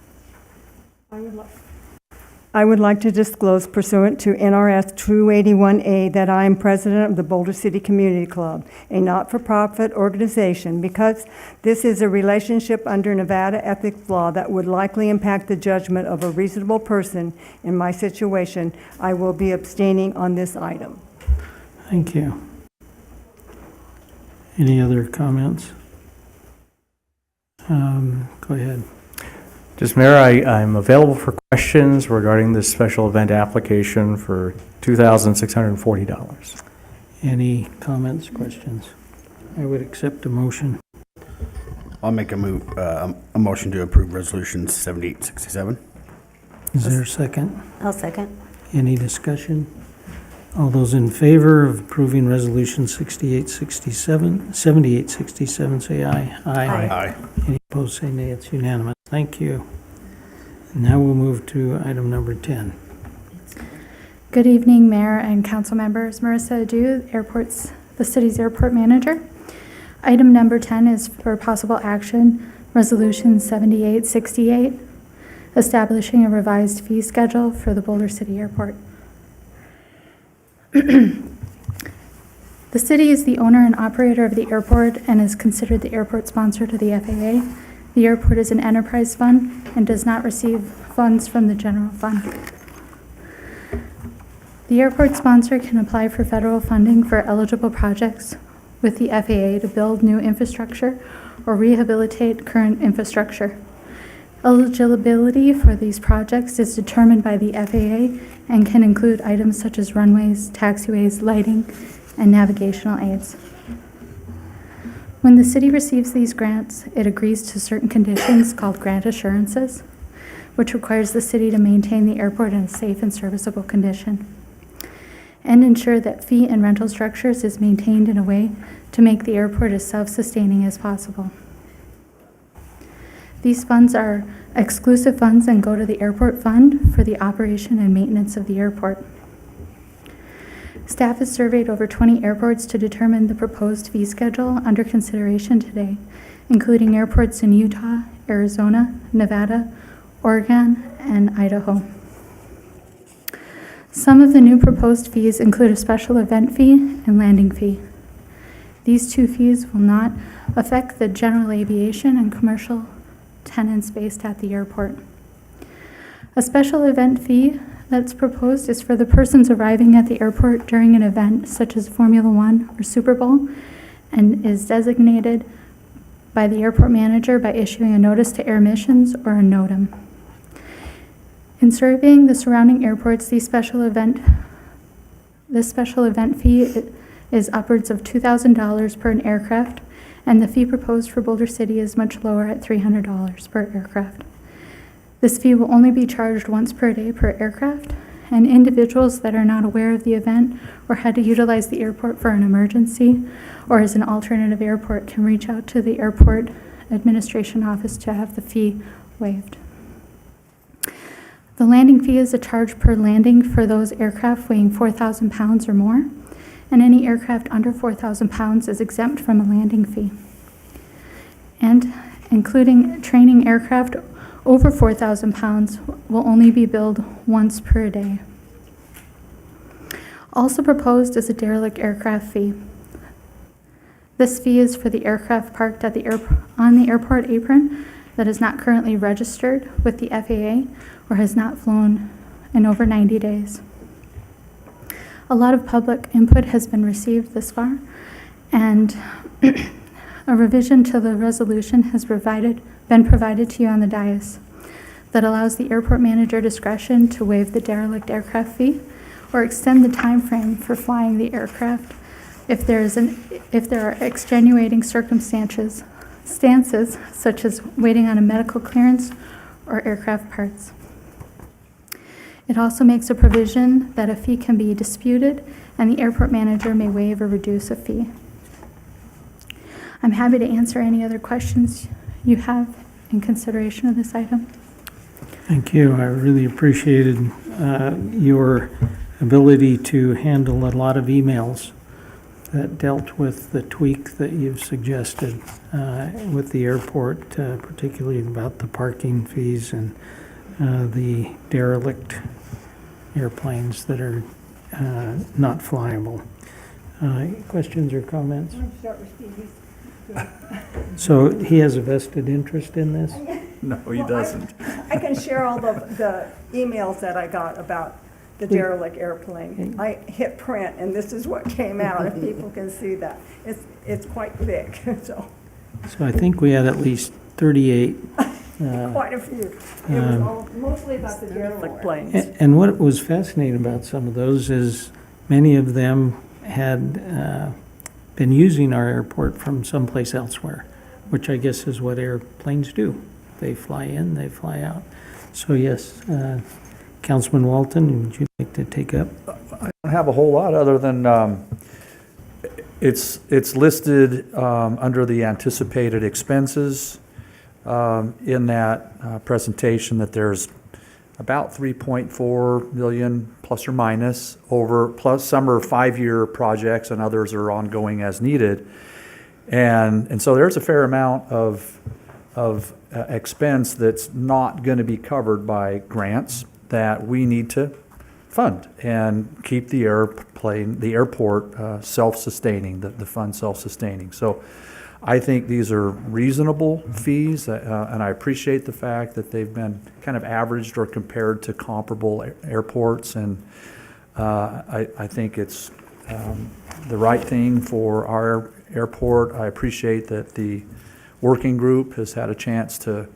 I would like to disclose pursuant to NRS 281A that I am president of the Boulder City Community Club, a not-for-profit organization. Because this is a relationship under Nevada ethics law that would likely impact the judgment of a reasonable person in my situation, I will be abstaining on this item. Thank you. Any other comments? Go ahead. Just Mayor, I'm available for questions regarding this special event application for $2,640. Any comments, questions? I would accept a motion. I'll make a motion to approve Resolution 7867. Is there a second? I'll second. Any discussion? All those in favor of approving Resolution 7867, say aye. Aye. Any opposed, say nay. It's unanimous. Thank you. Now we'll move to item number 10. Good evening, Mayor and Council members. Marissa Adu, the city's airport manager. Item number 10 is for possible action, Resolution 7868, establishing a revised fee schedule for the Boulder City Airport. The city is the owner and operator of the airport and is considered the airport sponsor to the FAA. The airport is an enterprise fund and does not receive funds from the general fund. The airport sponsor can apply for federal funding for eligible projects with the FAA to build new infrastructure or rehabilitate current infrastructure. Eligibility for these projects is determined by the FAA and can include items such as runways, taxiways, lighting, and navigational aids. When the city receives these grants, it agrees to certain conditions called grant assurances, which requires the city to maintain the airport in a safe and serviceable condition, and ensure that fee and rental structures is maintained in a way to make the airport as self-sustaining as possible. These funds are exclusive funds and go to the airport fund for the operation and maintenance of the airport. Staff has surveyed over 20 airports to determine the proposed fee schedule under consideration today, including airports in Utah, Arizona, Nevada, Oregon, and Idaho. Some of the new proposed fees include a special event fee and landing fee. These two fees will not affect the general aviation and commercial tenants based at the airport. A special event fee that's proposed is for the persons arriving at the airport during an event such as Formula One or Super Bowl, and is designated by the airport manager by issuing a notice to air missions or a NOTAM. In surveying the surrounding airports, this special event fee is upwards of $2,000 per an aircraft, and the fee proposed for Boulder City is much lower at $300 per aircraft. This fee will only be charged once per day per aircraft and individuals that are not aware of the event or had to utilize the airport for an emergency or as an alternative airport can reach out to the airport administration office to have the fee waived. The landing fee is a charge per landing for those aircraft weighing 4,000 pounds or more, and any aircraft under 4,000 pounds is exempt from a landing fee. And including training aircraft over 4,000 pounds will only be billed once per day. Also proposed is a derelict aircraft fee. This fee is for the aircraft parked at on the airport apron that is not currently registered with the FAA or has not flown in over 90 days. A lot of public input has been received this far, and a revision to the resolution has been provided to you on the dais that allows the airport manager discretion to waive the derelict aircraft fee or extend the time frame for flying the aircraft if there are extenuating circumstances such as waiting on a medical clearance or aircraft parts. It also makes a provision that a fee can be disputed and the airport manager may waive or reduce a fee. I'm happy to answer any other questions you have in consideration of this item. Thank you. I really appreciated your ability to handle a lot of emails that dealt with the tweak that you've suggested with the airport, particularly about the parking fees and the derelict airplanes that are not flyable. Questions or comments? So he has a vested interest in this? No, he doesn't. I can share all the emails that I got about the derelict airplane. I hit print, and this is what came out, if people can see that. It's quite thick, so. So I think we had at least 38. Quite a few. It was all mostly about the derelict planes. And what was fascinating about some of those is many of them had been using our airport from someplace elsewhere, which I guess is what airplanes do. They fly in, they fly out. So yes, Councilman Walton, would you like to take up? I don't have a whole lot other than it's listed under the anticipated expenses in that presentation that there's about 3.4 million plus or minus over, plus some are 5-year projects and others are ongoing as needed. And so there's a fair amount of expense that's not going to be covered by grants that we need to fund and keep the airport self-sustaining, the fund self-sustaining. So I think these are reasonable fees, and I appreciate the fact that they've been kind of averaged or compared to comparable airports, and I think it's the right thing for our airport. I appreciate that the working group has had a chance to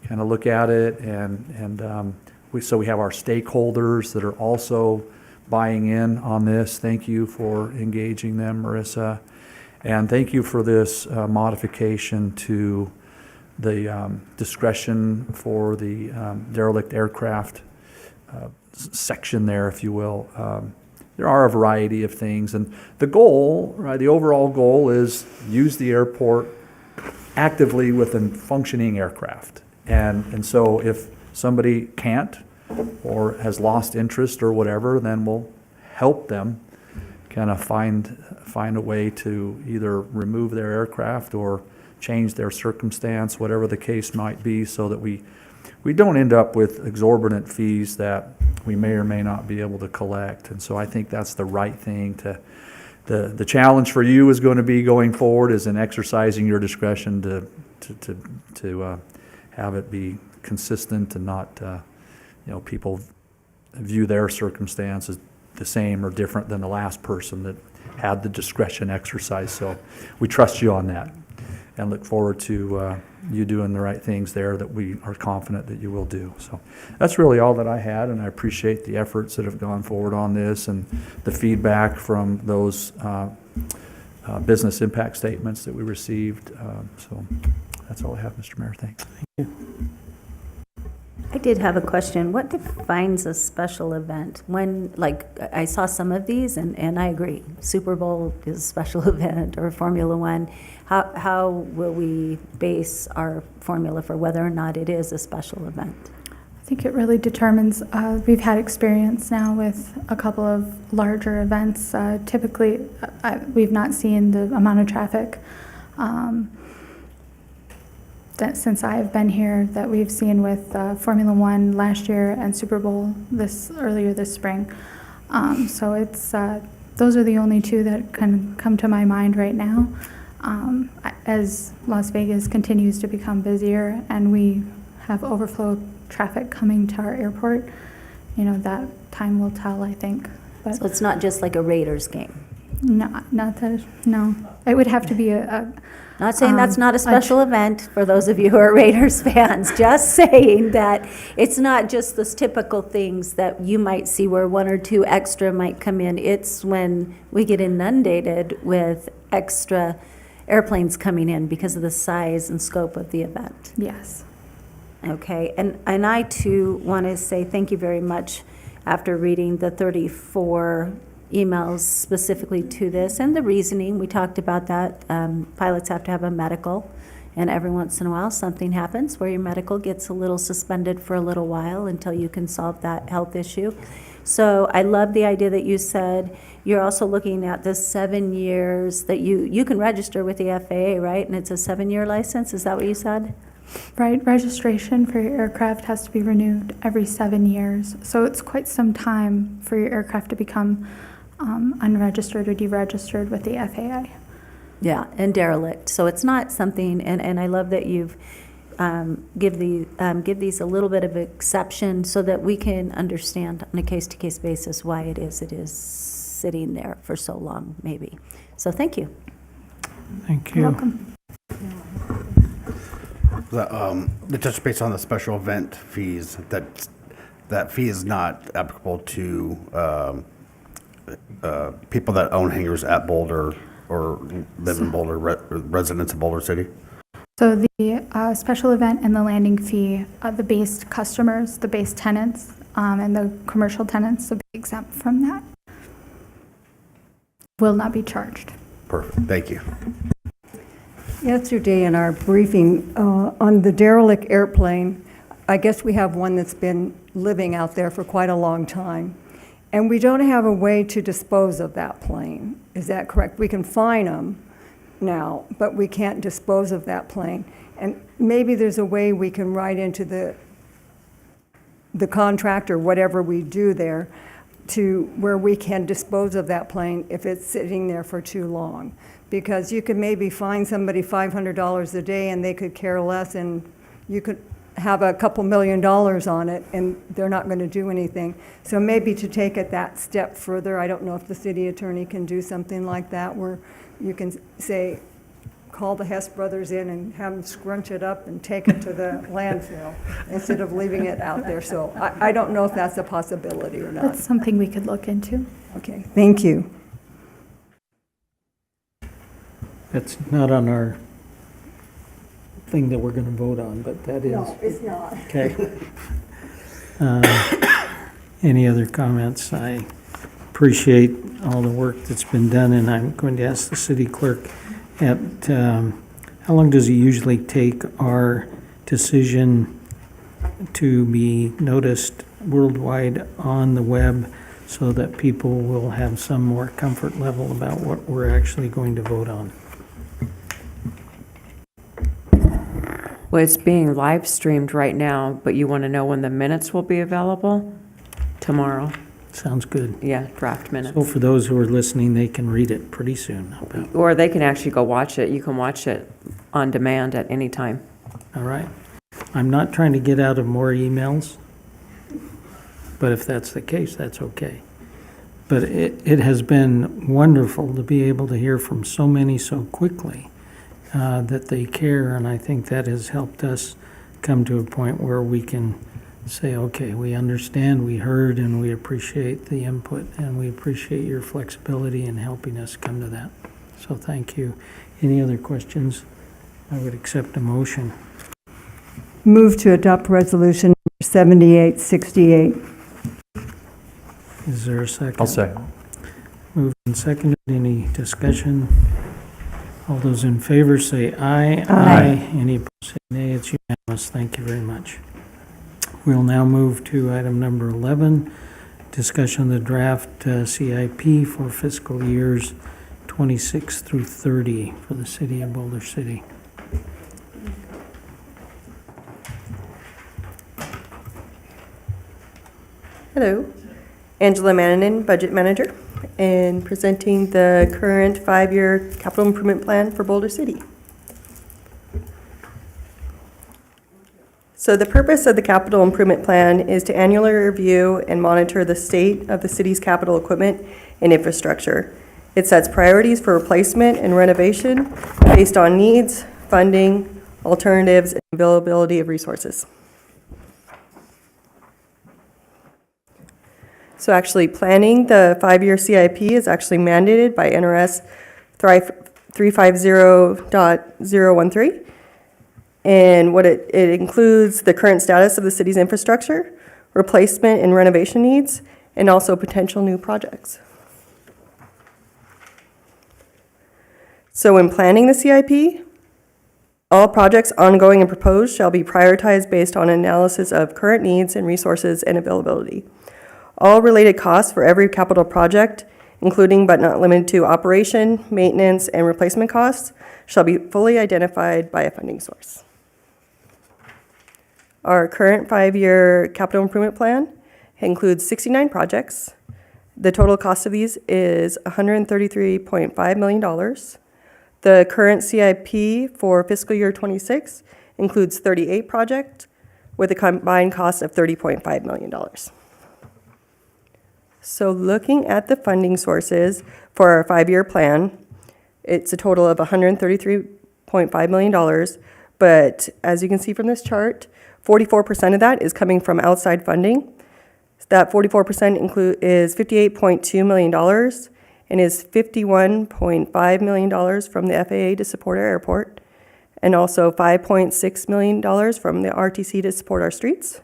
kind of look at it, and so we have our stakeholders that are also buying in on this. Thank you for engaging them, Marissa. And thank you for this modification to the discretion for the derelict aircraft section there, if you will. There are a variety of things, and the goal, right, the overall goal is use the airport actively with a functioning aircraft. And so if somebody can't or has lost interest or whatever, then we'll help them kind of find a way to either remove their aircraft or change their circumstance, whatever the case might be, so that we don't end up with exorbitant fees that we may or may not be able to collect. And so I think that's the right thing to. The challenge for you is going to be going forward is in exercising your discretion to have it be consistent and not people view their circumstances the same or different than the last person that had the discretion exercise. So we trust you on that and look forward to you doing the right things there that we are confident that you will do. So that's really all that I had, and I appreciate the efforts that have gone forward on this and the feedback from those business impact statements that we received. So that's all I have, Mr. Mayor. Thanks. Thank you. I did have a question. What defines a special event? When, like, I saw some of these, and I agree. Super Bowl is a special event, or Formula One. How will we base our formula for whether or not it is a special event? I think it really determines, we've had experience now with a couple of larger events. Typically, we've not seen the amount of traffic that since I've been here that we've seen with Formula One last year and Super Bowl earlier this spring. So it's those are the only two that can come to my mind right now. As Las Vegas continues to become busier and we have overflow traffic coming to our airport, that time will tell, I think. But So it's not just like a Raiders game? no. It would have to be Not saying that's not a special event for those of you who are Raiders fans, just saying that it's not just those typical things that you might see where one or two extra might come in. It's when we get inundated with extra airplanes coming in because of the size and scope of the event. Yes. Okay, and I too want to say thank you very much after reading the 34 emails specifically to this and the reasoning. We talked about that. Pilots have to have a medical, and every once in a while something happens where your medical gets a little suspended for a little while until you can solve that health issue. So I love the idea that you said you're also looking at the 7 years that you can register with the FAA, right? And it's a 7-year license, is that what you said? Right, registration for your aircraft has to be renewed every 7 years. So it's quite some time for your aircraft to become unregistered or deregistered with the FAA. Yeah, and derelict. So it's not something, and I love that you've give these a little bit of exception so that we can understand on a case-to-case basis why it is sitting there for so long, maybe. So thank you. Thank you. You're welcome. The touch base on the special event fees, that fee is not applicable to people that own hangars at Boulder or live in Boulder, residents of Boulder City? So the special event and the landing fee, the base customers, the base tenants, and the commercial tenants will be exempt from that. Will not be charged. Perfect, thank you. Yesterday in our briefing on the derelict airplane, I guess we have one that's been living out there for quite a long time. And we don't have a way to dispose of that plane. Is that correct? We can fine them now, but we can't dispose of that plane. And maybe there's a way we can write into the contract or whatever we do there to where we can dispose of that plane if it's sitting there for too long. Because you could maybe fine somebody $500 a day and they could care less, and you could have a couple $1 million on it and they're not going to do anything. So maybe to take it that step further, I don't know if the city attorney can do something like that where you can say, call the Hess brothers in and have them scrunch it up and take it to the landfill instead of leaving it out there. So I don't know if that's a possibility or not. That's something we could look into. Okay, thank you. That's not on our thing that we're going to vote on, but that is. No, it's not. Okay. Any other comments? I appreciate all the work that's been done, and I'm going to ask the city clerk how long does it usually take our decision to be noticed worldwide on the web so that people will have some more comfort level about what we're actually going to vote on? Well, it's being live streamed right now, but you want to know when the minutes will be available? Tomorrow. Sounds good. Yeah, draft minutes. So for those who are listening, they can read it pretty soon. How about- Or they can actually go watch it. You can watch it on demand at any time. All right. I'm not trying to get out of more emails, but if that's the case, that's okay. But it has been wonderful to be able to hear from so many so quickly that they care, and I think that has helped us come to a point where we can say, okay, we understand, we heard, and we appreciate the input, and we appreciate your flexibility in helping us come to that. So thank you. Any other questions? I would accept a motion. Move to adopt resolution number 7868. Is there a second? I'll say. Moved and seconded. Any discussion? All those in favor say aye. Aye. Any opposed say nay. It's unanimous. Thank you very much. We'll now move to item number 11, discussion of the draft CIP for fiscal years 26 through 30 for the city of Boulder City. Hello, Angela Mannanen, Budget Manager, and presenting the current 5-year capital improvement plan for Boulder City. So the purpose of the capital improvement plan is to annually review and monitor the state of the city's capital equipment and infrastructure. It sets priorities for replacement and renovation based on needs, funding, alternatives, and availability of resources. So actually planning the 5-year CIP is actually mandated by NRS 350.013. And what it includes the current status of the city's infrastructure, replacement and renovation needs, and also potential new projects. So when planning the CIP, all projects ongoing and proposed shall be prioritized based on analysis of current needs and resources and availability. All related costs for every capital project, including but not limited to operation, maintenance, and replacement costs, shall be fully identified by a funding source. Our current 5-year capital improvement plan includes 69 projects. The total cost of these is $133.5 million. The current CIP for fiscal year 26 includes 38 projects with a combined cost of $30.5 million. So looking at the funding sources for our 5-year plan, it's a total of $133.5 million, but as you can see from this chart, 44% of that is coming from outside funding. That 44% is $58.2 million and is $51.5 million from the FAA to support our airport, and also $5.6 million from the RTC to support our streets.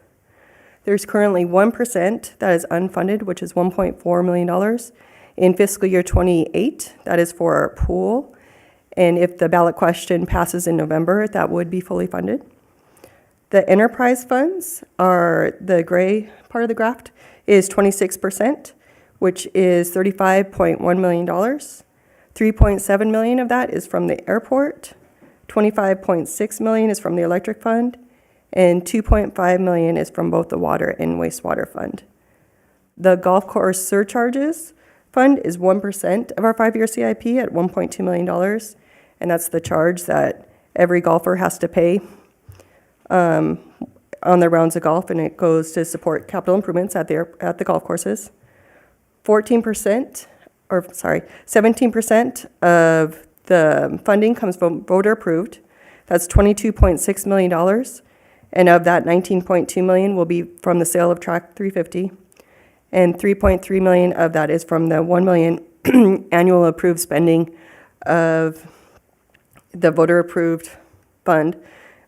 There's currently 1% that is unfunded, which is $1.4 million. In fiscal year 28, that is for our pool. And if the ballot question passes in November, that would be fully funded. The enterprise funds are the gray part of the graph is 26%, which is $35.1 million. $3.7 million of that is from the airport. $25.6 million is from the electric fund. And $2.5 million is from both the water and wastewater fund. The golf course surcharges fund is 1% of our 5-year CIP at $1.2 million, and that's the charge that every golfer has to pay on their rounds of golf, and it goes to support capital improvements at the golf courses. 17% of the funding comes from voter approved. That's $22.6 million. And of that, $19.2 million will be from the sale of Track 350. And $3.3 million of that is from the $1 million annual approved spending of the voter approved fund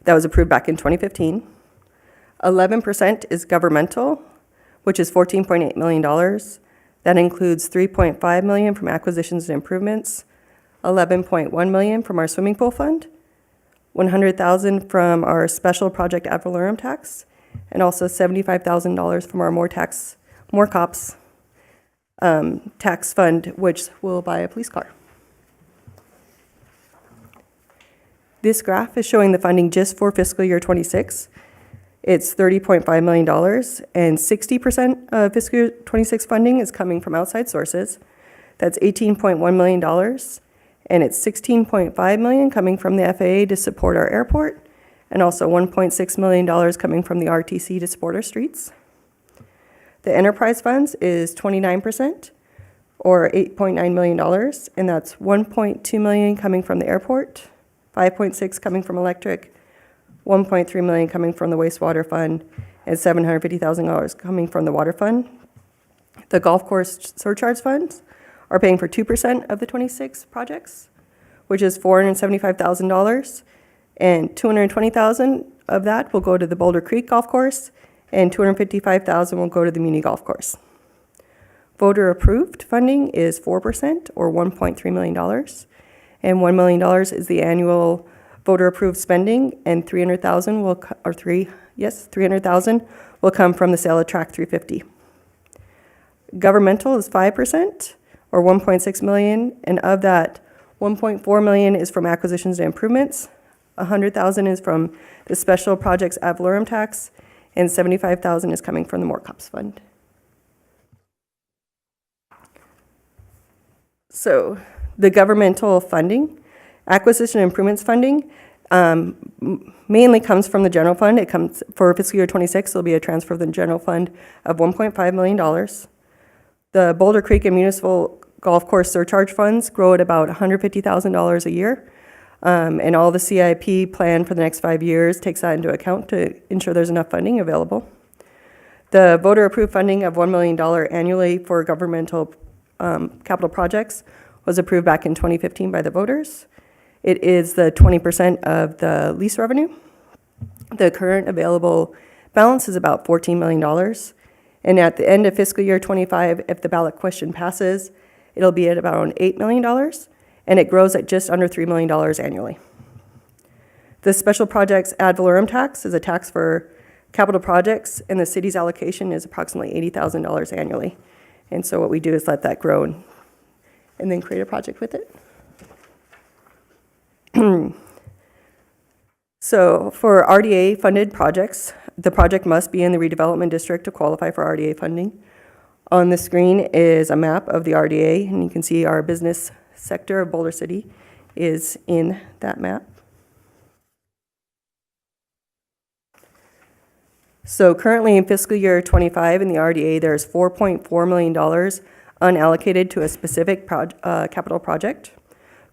that was approved back in 2015. 11% is governmental, which is $14.8 million. That includes $3.5 million from acquisitions and improvements, $11.1 million from our swimming pool fund, $100,000 from our special project ad valorem tax, and also $75,000 from our More Cops tax fund, which will buy a police car. This graph is showing the funding just for fiscal year 26. It's $30.5 million, and 60% of fiscal year 26 funding is coming from outside sources. That's $18.1 million, and it's $16.5 million coming from the FAA to support our airport, and also $1.6 million coming from the RTC to support our streets. The enterprise funds is 29%, or $8.9 million, and that's $1.2 million coming from the airport, $5.6 coming from electric, $1.3 million coming from the wastewater fund, and $750,000 coming from the water fund. The golf course surcharge funds are paying for 2% of the 26 projects, which is $475,000, and $220,000 of that will go to the Boulder Creek Golf Course, and $255,000 will go to the muni golf course. Voter approved funding is 4% or $1.3 million, and $1 million is the annual voter approved spending, and $300,000 will come from the sale of Track 350. Governmental is 5% or $1.6 million, and of that, $1.4 million is from acquisitions and improvements, $100,000 is from the special projects ad valorem tax, and $75,000 is coming from the More Cops Fund. So the governmental funding, acquisition and improvements funding, mainly comes from the general fund. It comes for fiscal year 26. There'll be a transfer from the general fund of $1.5 million. The Boulder Creek and Municipal Golf Course surcharge funds grow at about $150,000 a year. And all the CIP plan for the next 5 years takes that into account to ensure there's enough funding available. The voter approved funding of $1 million annually for governmental capital projects was approved back in 2015 by the voters. It is the 20% of the lease revenue. The current available balance is about $14 million. And at the end of fiscal year 25, if the ballot question passes, it'll be at about $8 million, and it grows at just under $3 million annually. The special projects ad valorem tax is a tax for capital projects, and the city's allocation is approximately $80,000 annually. And so what we do is let that grow and then create a project with it. So for RDA funded projects, the project must be in the redevelopment district to qualify for RDA funding. On the screen is a map of the RDA, and you can see our business sector of Boulder City is in that map. So currently in fiscal year 25 in the RDA, there's $4.4 million unallocated to a specific capital project.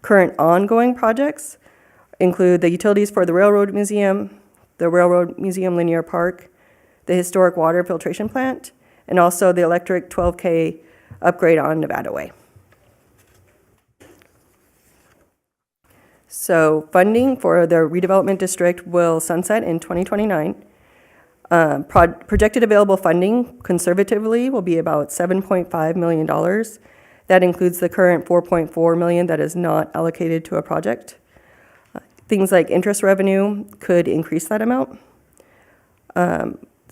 Current ongoing projects include the utilities for the Railroad Museum, the Railroad Museum Linear Park, the historic water filtration plant, and also the electric 12K upgrade on Nevada Way. So funding for the redevelopment district will sunset in 2029. Projected available funding conservatively will be about $7.5 million. That includes the current $4.4 million that is not allocated to a project. Things like interest revenue could increase that amount.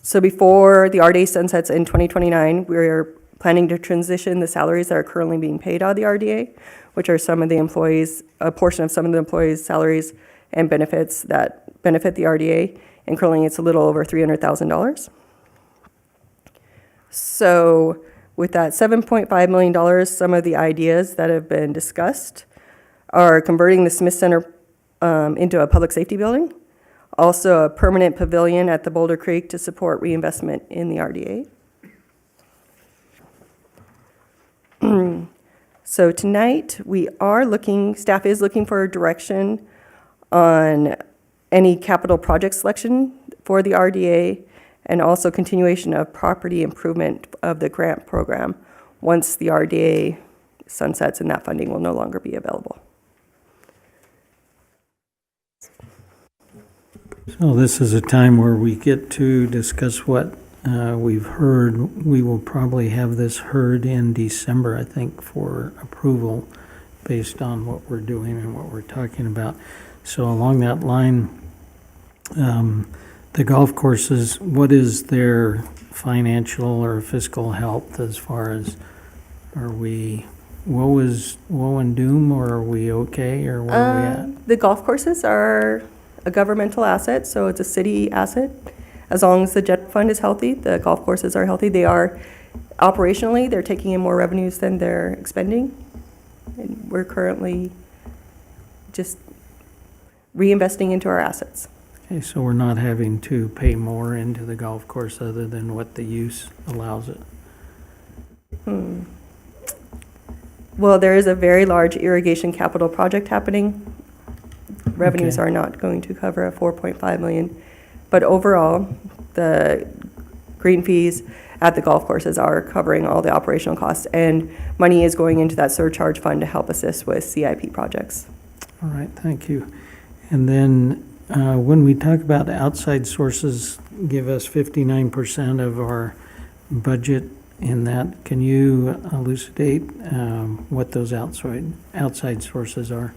So before the RDA sunsets in 2029, we're planning to transition the salaries that are currently being paid out of the RDA, which are some of the employees, a portion of some of the employees' salaries and benefits that benefit the RDA, and currently it's a little over $300,000. So with that $7.5 million, some of the ideas that have been discussed are converting the Smith Center into a public safety building, also a permanent pavilion at the Boulder Creek to support reinvestment in the RDA. So tonight staff is looking for direction on any capital project selection for the RDA, and also continuation of property improvement of the grant program once the RDA sunsets and that funding will no longer be available. So this is a time where we get to discuss what we've heard. We will probably have this heard in December, I think, for approval based on what we're doing and what we're talking about. So along that line, the golf courses, what is their financial or fiscal health as far as, are we woe and doom, or are we okay, or where are we at? The golf courses are a governmental asset, so it's a city asset. As long as the general fund is healthy, the golf courses are healthy. They are operationally, they're taking in more revenues than they're expending. And we're currently just reinvesting into our assets. Okay, so we're not having to pay more into the golf course other than what the use allows it. Well, there is a very large irrigation capital project happening. Revenues are not going to cover a $4.5 million. But overall, the green fees at the golf courses are covering all the operational costs, and money is going into that surcharge fund to help assist with CIP projects. All right, thank you. And then when we talk about outside sources, give us 59% of our budget in that. Can you elucidate what those outside sources are?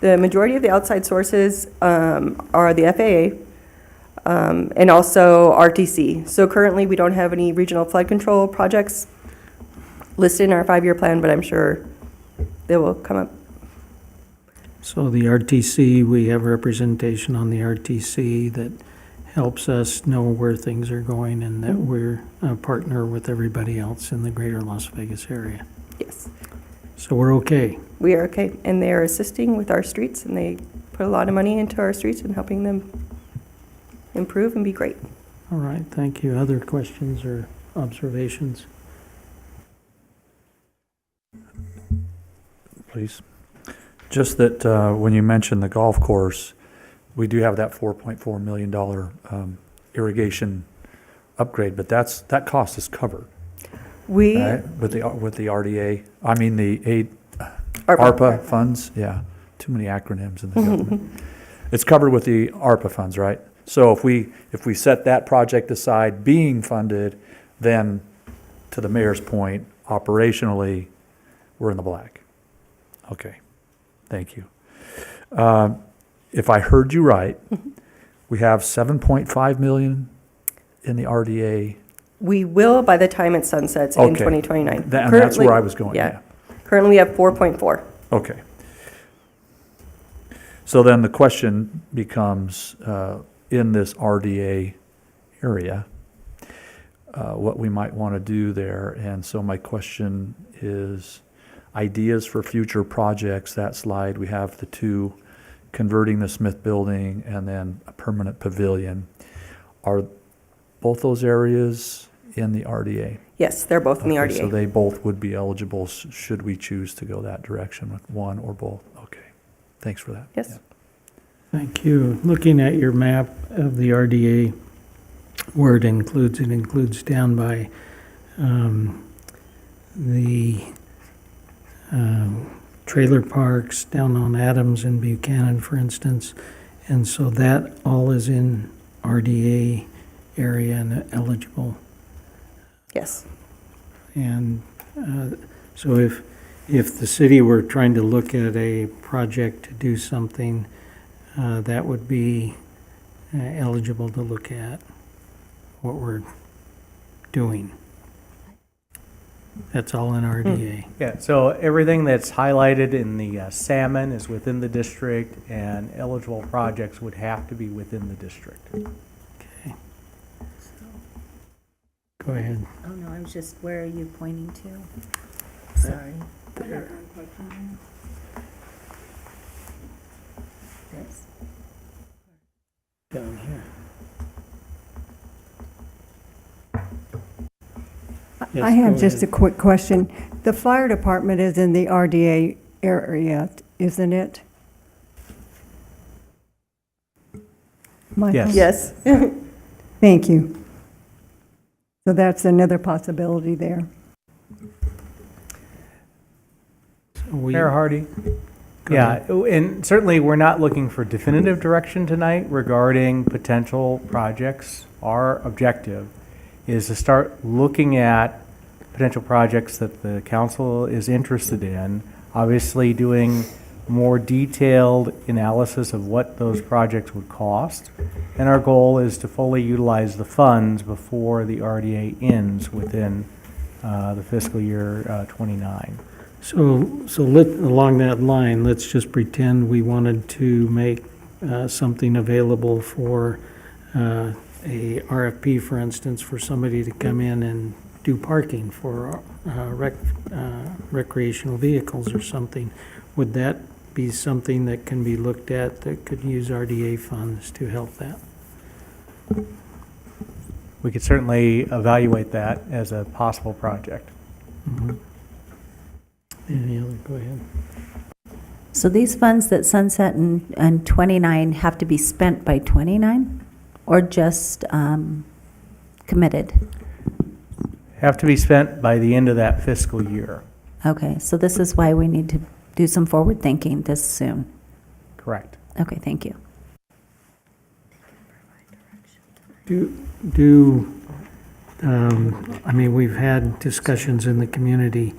The majority of the outside sources are the FAA and also RTC. So currently, we don't have any regional flood control projects listed in our 5-year plan, but I'm sure they will come up. So the RTC, we have representation on the RTC that helps us know where things are going and that we're a partner with everybody else in the greater Las Vegas area. Yes. So we're okay. We are okay, and they are assisting with our streets, and they put a lot of money into our streets and helping them improve and be great. All right, thank you. Other questions or observations? Please. Just that when you mentioned the golf course, we do have that $4.4 million irrigation upgrade, but that cost is covered. We Right, with the RDA, I mean the ARPA funds, yeah, too many acronyms in the government. It's covered with the ARPA funds, right? So if we set that project aside being funded, then to the mayor's point, operationally, we're in the black. Okay, thank you. If I heard you right, we have 7.5 million in the RDA. We will by the time it sunsets in Okay. 2029. And that's where I was going, yeah. Currently, we have 4.4. Okay. So then the question becomes, in this RDA area, what we might want to do there. And so my question is, ideas for future projects, that slide, we have the two, converting the Smith Building and then a permanent pavilion. Are both those areas in the RDA? Yes, they're both in the Okay, RDA. so they both would be eligible should we choose to go that direction with one or both? Okay, thanks for that. Yes. Yeah. Thank you. Looking at your map of the RDA, where it includes down by the trailer parks down on Adams and Buchanan, for instance. And so that all is in RDA area and eligible. Yes. And so if the city were trying to look at a project to do something, that would be eligible to look at what we're doing. That's all in RDA. Yeah, so everything that's highlighted in the salmon is within the district, and eligible projects would have to be within the district. Okay. Go ahead. Oh, no, I was just, where are you pointing to? Sorry. There. This. Down here. Yes, I have go just a ahead. quick question. The fire department is in the RDA area, isn't it? Michael? Yes. Yes. Thank you. So that's another possibility there. Mayor Hardy? Yeah, and certainly we're not looking for definitive direction tonight regarding potential projects. Our objective is to start looking at potential projects that the council is interested in, obviously doing more detailed analysis of what those projects would cost. And our goal is to fully utilize the funds before the RDA ends within the fiscal year 29. So along that line, let's just pretend we wanted to make something available for a RFP, for instance, for somebody to come in and do parking for recreational vehicles or something. Would that be something that can be looked at that could use RDA funds to help that? We could certainly evaluate that as a possible project. Mhm. Any other, go ahead. So these funds that sunset in 29 have to be spent by 29 or just committed? Have to be spent by the end of that fiscal year. Okay, so this is why we need to do some forward thinking this soon. Correct. Okay, thank you. I mean, we've had discussions in the community.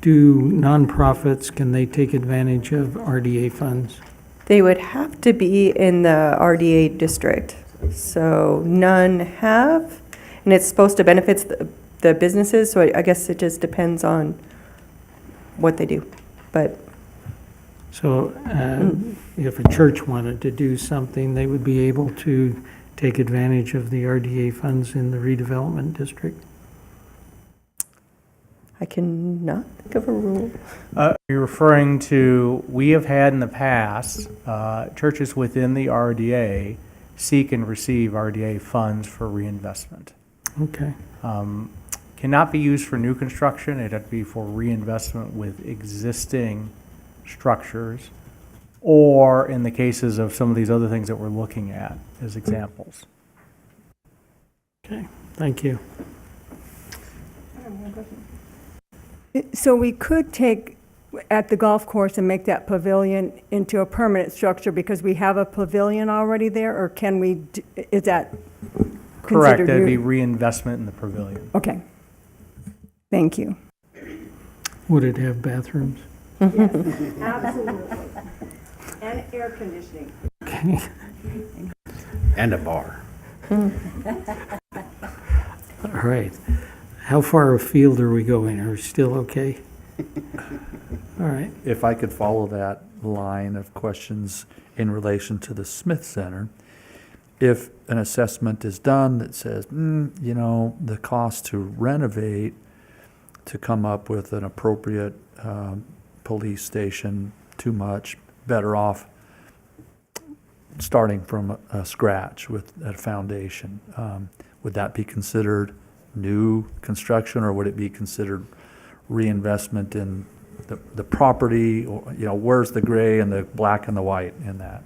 Do nonprofits, can they take advantage of RDA funds? They would have to be in the RDA district. So none have, and it's supposed to benefit the businesses, so I guess it just depends on what they do. But So if a church wanted to do something, they would be able to take advantage of the RDA funds in the redevelopment district? I cannot think of a rule. You're referring to, we have had in the past, churches within the RDA seek and receive RDA funds for reinvestment. Okay. Cannot be used for new construction, it'd have to be for reinvestment with existing structures, or in the cases of some of these other things that we're looking at as examples. Okay, thank you. So we could take at the golf course and make that pavilion into a permanent structure because we have a pavilion already there, or can we, is that Correct, considered that'd be new? reinvestment in the pavilion. Okay. Thank you. Would it have bathrooms? Absolutely. And air conditioning. Okay. And a bar. All right. How far afield are we going? Are we still okay? All right. If I could follow that line of questions in relation to the Smith Center, if an assessment is done that says, the cost to renovate to come up with an appropriate police station, too much, better off starting from scratch with a foundation. Would that be considered new construction, or would it be considered reinvestment in the property? Or, where's the gray and the black and the white in that?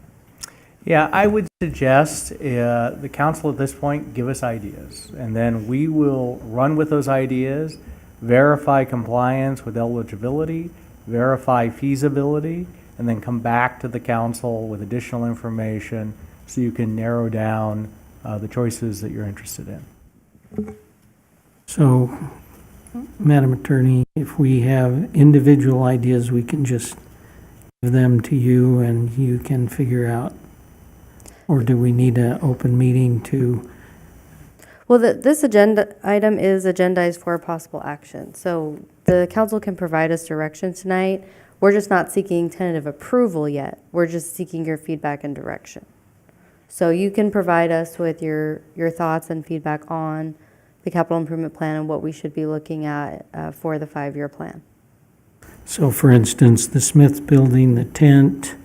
Yeah, I would suggest the council at this point give us ideas, and then we will run with those ideas, verify compliance with eligibility, verify feasibility, and then come back to the council with additional information so you can narrow down the choices that you're interested in. So, Madam Attorney, if we have individual ideas, we can just give them to you and you can figure out? Or do we need an open meeting to? Well, this agenda item is agendized for possible action. So the council can provide us direction tonight. We're just not seeking tentative approval yet. We're just seeking your feedback and direction. So you can provide us with your thoughts and feedback on the capital improvement plan and what we should be looking at for the 5-year plan. So for instance, the Smith building, the tent,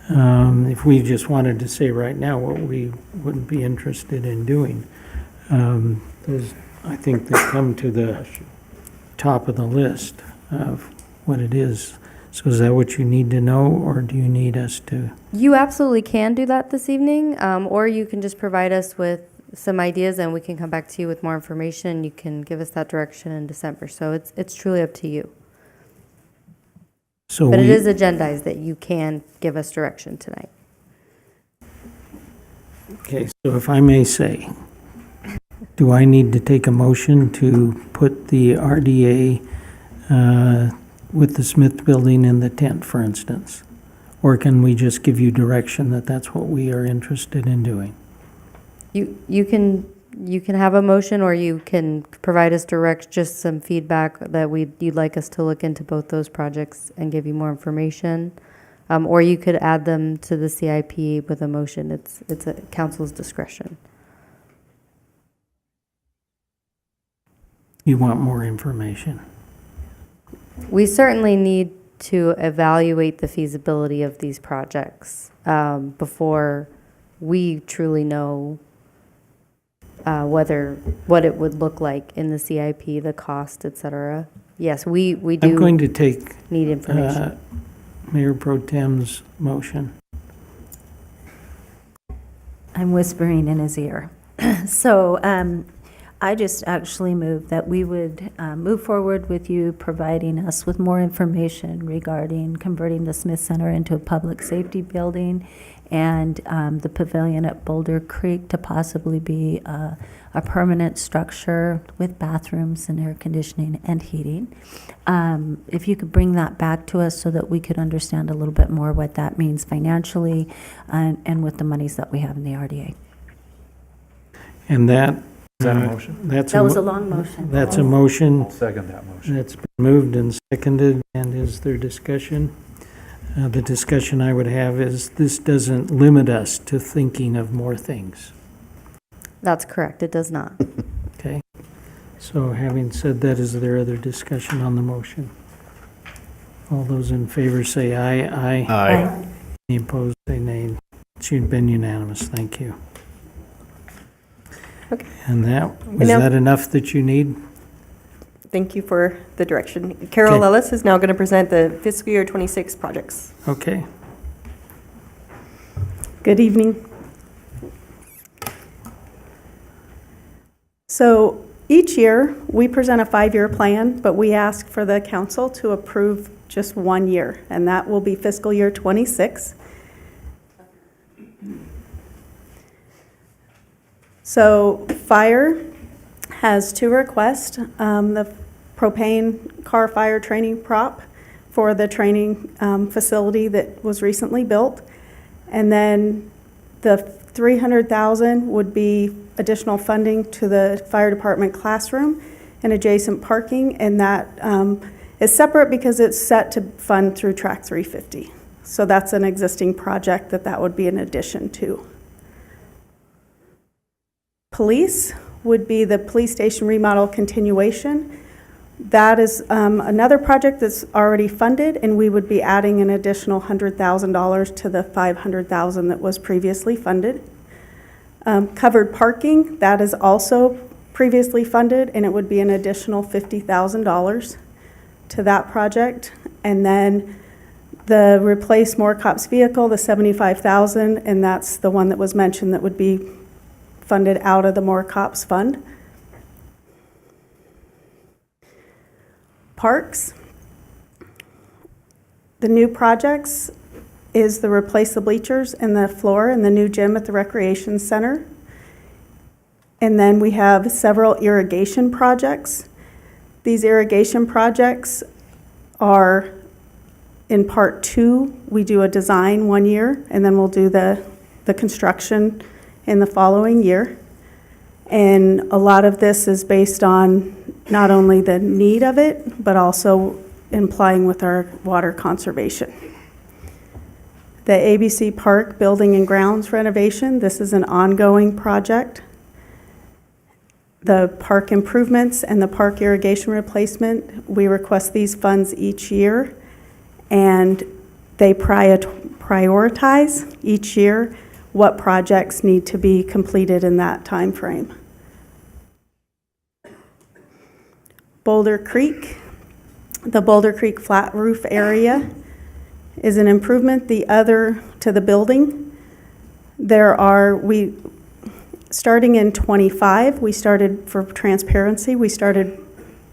if we just wanted to say right now what we would be interested in doing, those, I think, that come to the top of the list of what it is. So is that what you need to know, or do you need us to? You absolutely can do that this evening, or you can just provide us with some ideas and we can come back to you with more information. You can give us that direction in December. So it's truly up to you. So but it is agendized that you can give us direction tonight. Okay, so if I may say, do I need to take a motion to put the RDA with the Smith building in the tent, for instance? Or can we just give you direction that that's what we are interested in doing? You can have a motion, or you can provide us just some feedback that you'd like us to look into both those projects and give you more information. Or you could add them to the CIP with a motion. It's a council's discretion. You want more information? We certainly need to evaluate the feasibility of these projects before we truly know what it would look like in the CIP, the cost, etc. Yes, we do. I'm going to take need information. Mayor Pro Tem's motion. I'm whispering in his ear. So I just actually move that we would move forward with you providing us with more information regarding converting the Smith Center into a public safety building and the pavilion at Boulder Creek to possibly be a permanent structure with bathrooms and air conditioning and heating. If you could bring that back to us so that we could understand a little bit more what that means financially and with the monies that we have in the RDA. And that. Is that a motion? That was a long motion. That's a motion. I'll second that motion. That's been moved and seconded, and is there discussion? The discussion I would have is this doesn't limit us to thinking of more things, That's correct, it does not. okay? So having said that, is there other discussion on the motion? All those in favor say aye. Aye. Aye. Any opposed, say nay. It's been unanimous, thank you. Okay. And that, was now- that enough that you need? Thank you for the direction. Carol Okay. Ellis is now going to present the fiscal year 26 projects. Okay. Good evening. So each year, we present a 5-year plan, but we ask for the council to approve just 1 year, and that will be fiscal year 26. So fire has 2 requests. The propane car fire training prop for the training facility that was recently built. And then the $300,000 would be additional funding to the fire department classroom and adjacent parking, and that is separate because it's set to fund through Track 350. So that's an existing project that would be an addition to. Police would be the police station remodel continuation. That is another project that's already funded, and we would be adding an additional $100,000 to the $500,000 that was previously funded. Covered parking, that is also previously funded, and it would be an additional $50,000 to that project. And then the replace More Cops vehicle, the $75,000, and that's the one that was mentioned that would be funded out of the More Cops fund. Parks, the new projects is the replace the bleachers and the floor and the new gym at the recreation center. And then we have several irrigation projects. These irrigation projects are in part 2. We do a design 1 year, and then we'll do the construction in the following year. And a lot of this is based on not only the need of it, but also implying with our water conservation. The ABC Park Building and Grounds renovation, this is an ongoing project. The park improvements and the park irrigation replacement, we request these funds each year, and they prioritize each year what projects need to be completed in that time frame. Boulder Creek, the Boulder Creek flat roof area is an improvement. The other to the building, starting in 25, we started, for transparency, we started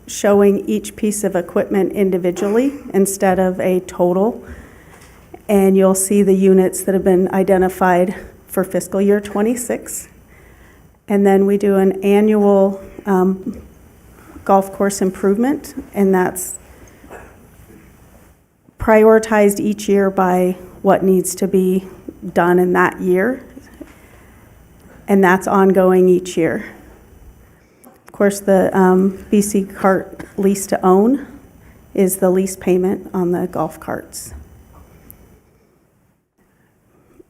showing each piece of equipment individually instead of a total. And you'll see the units that have been identified for fiscal year 26. And then we do an annual golf course improvement, and that's prioritized each year by what needs to be done in that year. And that's ongoing each year. Of course, the BC Cart lease to own is the lease payment on the golf carts.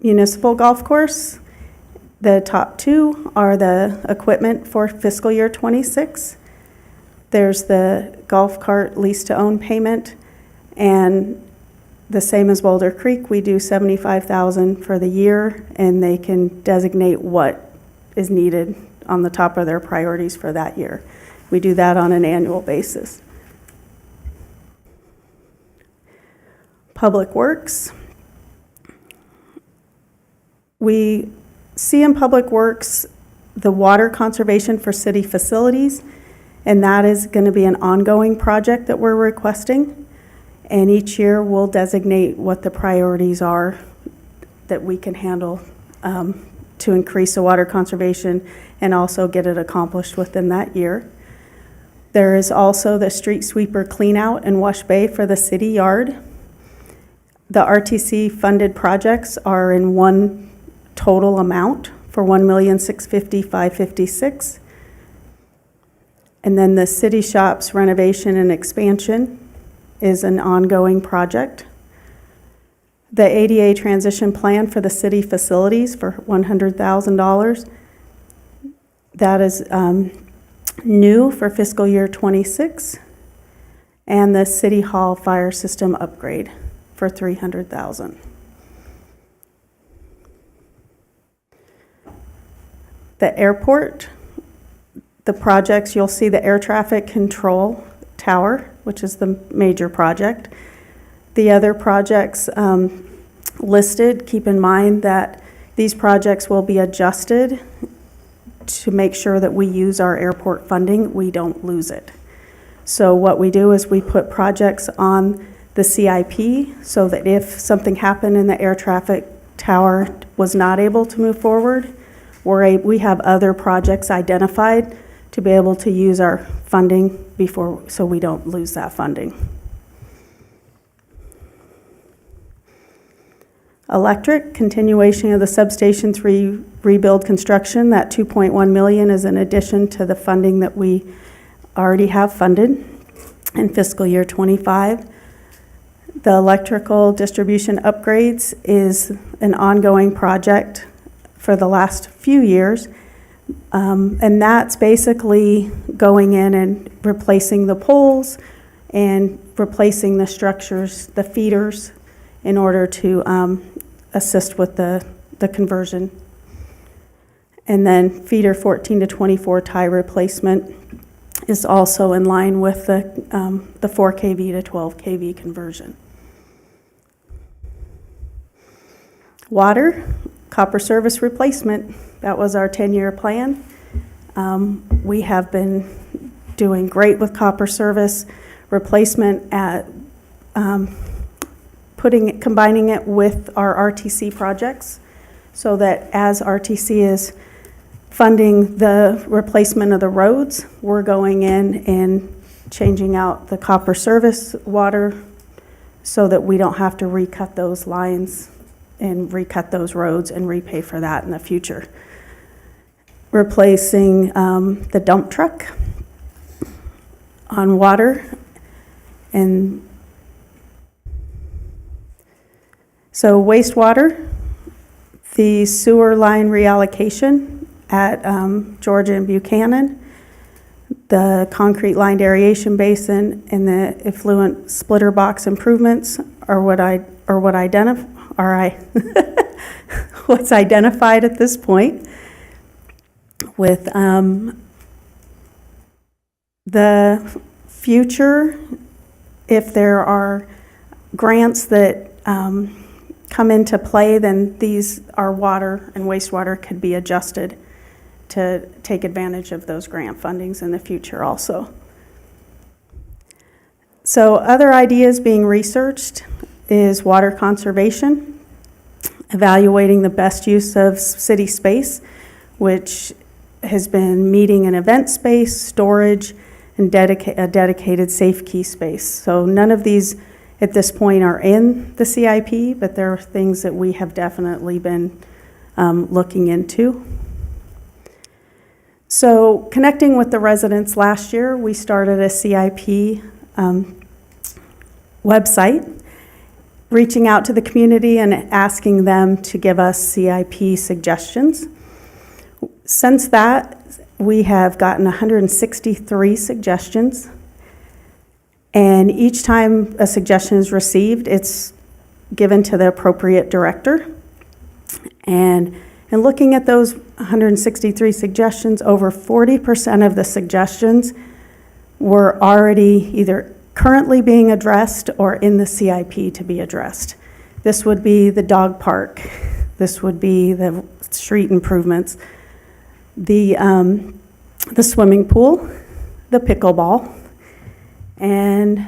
Municipal golf course, the top 2 are the equipment for fiscal year 26. There's the golf cart lease to own payment, and the same as Boulder Creek, we do $75,000 for the year, and they can designate what is needed on the top of their priorities for that year. We do that on an annual basis. Public Works. We see in Public Works the water conservation for city facilities, and that is going to be an ongoing project that we're requesting. And each year we'll designate what the priorities are that we can handle to increase the water conservation and also get it accomplished within that year. There is also the street sweeper clean out in Wash Bay for the city yard. The RTC funded projects are in one total amount for $1,650,556. And then the city shops renovation and expansion is an ongoing project. The ADA transition plan for the city facilities for $100,000. That is new for fiscal year '26. And the City Hall fire system upgrade for $300,000. The airport, the projects, you'll see the air traffic control tower, which is the major project. The other projects listed, keep in mind that these projects will be adjusted to make sure that we use our airport funding, we don't lose it. So what we do is we put projects on the CIP so that if something happened and the air traffic tower was not able to move forward, we have other projects identified to be able to use our funding before, so we don't lose that funding. Electric, continuation of the substation 3 rebuild construction. That $2.1 million is in addition to the funding that we already have funded in fiscal year '25. The electrical distribution upgrades is an ongoing project for the last few years. And that's basically going in and replacing the poles and replacing the structures, the feeders, in order to assist with the conversion. And then feeder 14 to 24 tie replacement is also in line with the 4 kV to 12 kV conversion. Water, copper service replacement, that was our 10-year plan. We have been doing great with copper service replacement at combining it with our RTC projects, so that as RTC is funding the replacement of the roads, we're going in and changing out the copper service water so that we don't have to recut those lines and recut those roads and repay for that in the future. Replacing the dump truck on water. And so wastewater, the sewer line reallocation at Georgia and Buchanan, the concrete lined aeration basin, and the effluent splitter box improvements are what's identified at this point. With the future, if there are grants that come into play, then our water and wastewater could be adjusted to take advantage of those grant fundings in the future also. So other ideas being researched is water conservation, evaluating the best use of city space, which has been meeting and event space, storage, and a dedicated safe key space. So none of these at this point are in the CIP, but there are things that we have definitely been looking into. So connecting with the residents last year, we started a CIP website, reaching out to the community and asking them to give us CIP suggestions. Since that, we have gotten 163 suggestions, and each time a suggestion is received, it's given to the appropriate director. And in looking at those 163 suggestions, over 40% of the suggestions were already either currently being addressed or in the CIP to be addressed. This would be the dog park. This would be the street improvements. the swimming pool, the pickleball, and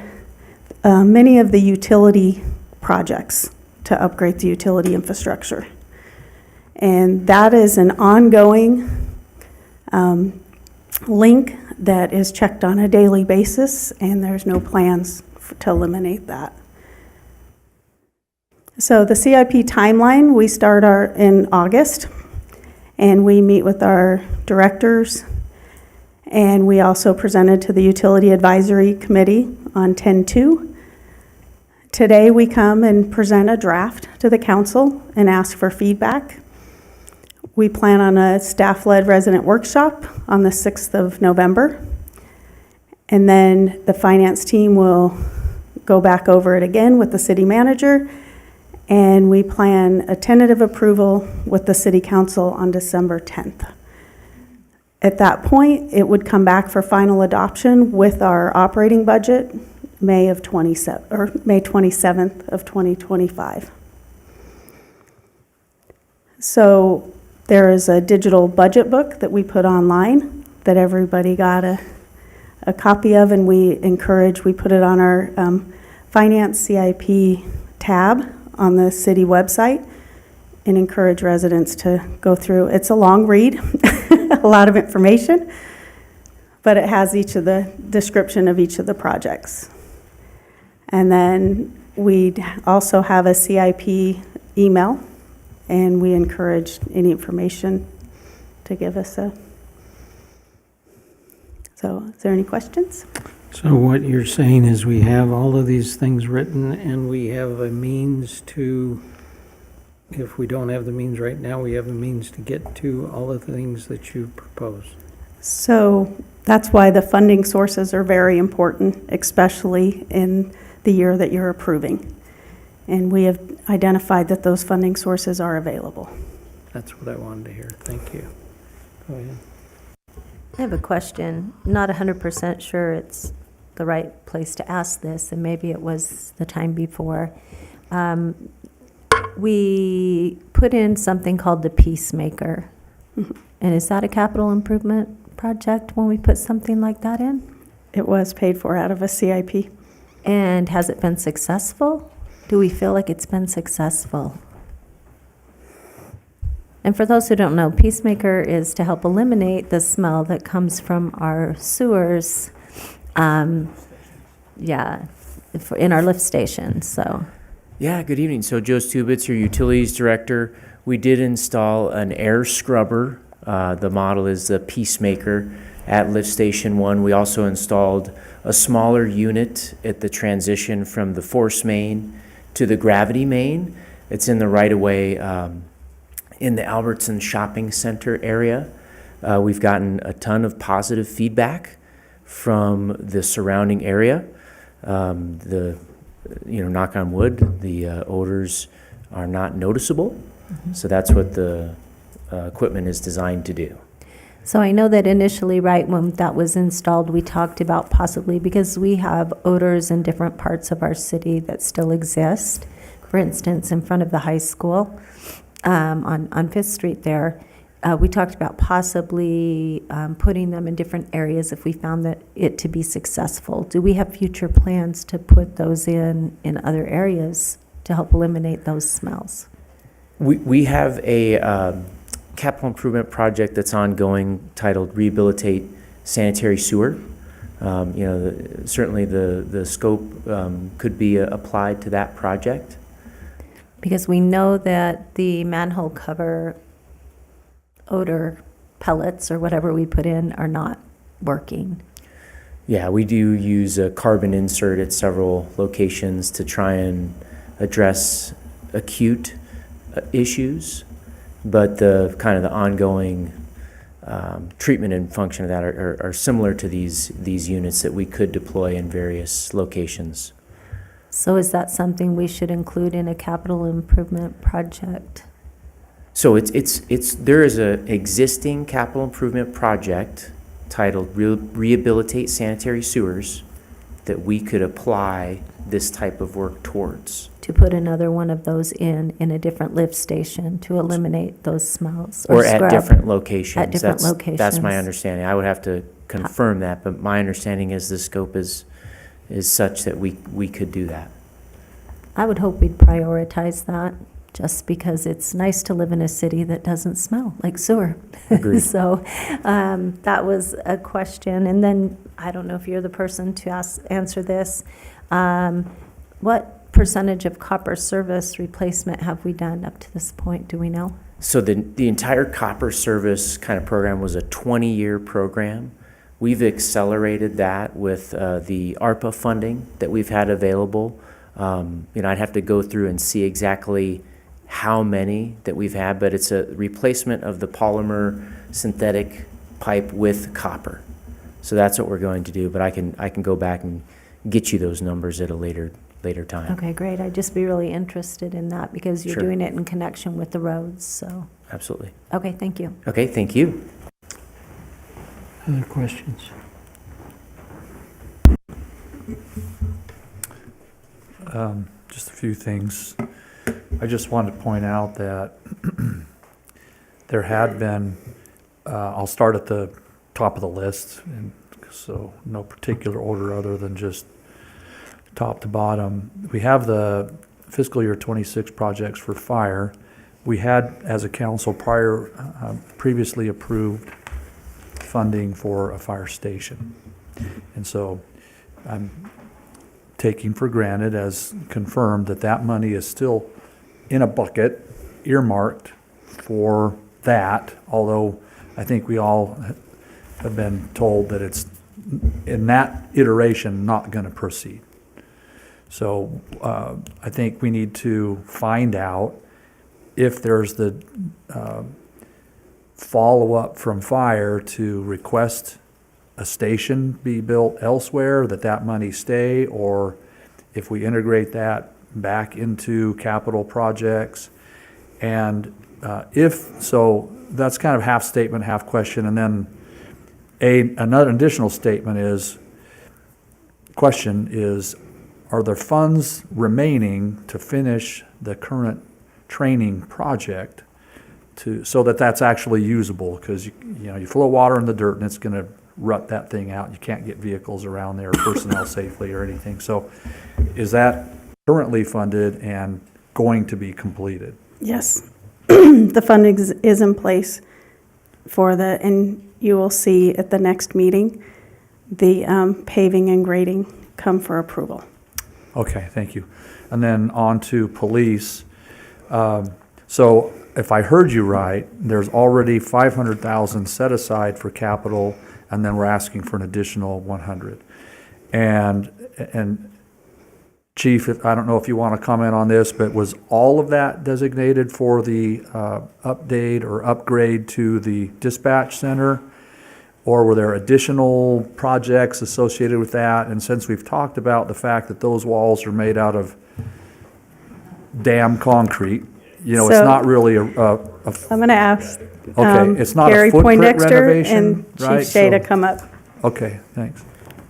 many of the utility projects to upgrade the utility infrastructure. And that is an ongoing link that is checked on a daily basis, and there's no plans to eliminate that. So the CIP timeline, we start in August, and we meet with our directors, and we also presented to the Utility Advisory Committee on 10/2. Today we come and present a draft to the council and ask for feedback. We plan on a staff-led resident workshop on the 6th of November. And then the finance team will go back over it again with the city manager. And we plan a tentative approval with the city council on December 10th. At that point, it would come back for final adoption with our operating budget, May 27th of 2025. So there is a digital budget book that we put online that everybody got a copy of, and we put it on our Finance CIP tab on the city website and encourage residents to go through. It's a long read, a lot of information, but it has each of the description of each of the projects. And then we also have a CIP email, and we encourage any information to give us a. So is there any questions? So what you're saying is we have all of these things written, and we have a means to, if we don't have the means right now, we have a means to get to all of the things that you propose. So that's why the funding sources are very important, especially in the year that you're approving. And we have identified that those funding sources are available. That's what I wanted to hear. Thank you. Go ahead. I have a question. Not 100% sure it's the right place to ask this, and maybe it was the time before. We put in something called the Peacemaker. And is that a capital improvement project when we put something like that in? It was paid for out of a CIP. And has it been successful? Do we feel like it's been successful? And for those who don't know, Peacemaker is to help eliminate the smell that comes from our sewers, in our lift stations, so. Yeah, good evening. So Joe Stubitz, your Utilities Director. We did install an air scrubber. The model is the Peacemaker at Lift Station 1. We also installed a smaller unit at the transition from the force main to the gravity main. It's in the right-of-way in the Albertson Shopping Center area. We've gotten a ton of positive feedback from the surrounding area. Knock on wood, the odors are not noticeable. So that's what the equipment is designed to do. So I know that initially, right, when that was installed, we talked about possibly, because we have odors in different parts of our city that still exist. For instance, in front of the high school, on Fifth Street there, we talked about possibly putting them in different areas if we found that it to be successful. Do we have future plans to put those in other areas to help eliminate those smells? We have a capital improvement project that's ongoing titled Rehabilitate Sanitary Sewer. Certainly the scope could be applied to that project. Because we know that the manhole cover odor pellets or whatever we put in are not working. Yeah, we do use a carbon insert at several locations to try and address acute issues, but the kind of the ongoing treatment and function of that are similar to these units that we could deploy in various locations. So is that something we should include in a capital improvement project? So there is a existing capital improvement project titled Rehabilitate Sanitary Sewers that we could apply this type of work towards. To put another one of those in a different lift station to eliminate those smells. Or at scrub. different locations. At different That's- locations. That's my understanding. I would have to confirm that, but my understanding is the scope is such that we could do that. I would hope we'd prioritize that, just because it's nice to live in a city that doesn't smell like sewer. Agreed. So that was a question. And then, I don't know if you're the person to answer this. What percentage of copper service replacement have we done up to this point? Do we know? So the entire copper service kind of program was a 20-year program. We've accelerated that with the ARPA funding that we've had available. I'd have to go through and see exactly how many that we've had, but it's a replacement of the polymer synthetic pipe with copper. So that's what we're going to do, but I can go back and get you those numbers at a later time. Okay, great. I'd just be really interested in that because you're Sure. doing it in connection with the roads, so. Absolutely. Okay, thank you. Okay, thank you. Other questions? Just a few things. I just wanted to point out that there had been, I'll start at the top of the list, and so no particular order other than just top to bottom. We have the fiscal year 26 projects for fire. We had, as a council, previously approved funding for a fire station. And so I'm taking for granted, as confirmed, that that money is still in a bucket earmarked for that, although I think we all have been told that it's, in that iteration, not going to proceed. So I think we need to find out if there's the follow-up from fire to request a station be built elsewhere, that money stay, or if we integrate that back into capital projects. And if so, that's kind of half statement, half question. And then another additional statement is, question is, are there funds remaining to finish the current training project so that that's actually usable? Because you flow water in the dirt and it's going to rut that thing out. You can't get vehicles around there, personnel safely or anything. So is that currently funded and going to be completed? Yes. The funding is in place for that, and you will see at the next meeting the paving and grading come for approval. Okay, thank you. And then on to police. So if I heard you right, there's already 500,000 set aside for capital, and then we're asking for an additional 100. And Chief, I don't know if you want to comment on this, but was all of that designated for the update or upgrade to the dispatch center? Or were there additional projects associated with that? And since we've talked about the fact that those walls are made out of dam concrete, it's So- not really a I'm going to ask it's not a Gary footprint Poindexter renovation, and right? Chief Shea to So- come up. Okay, thanks.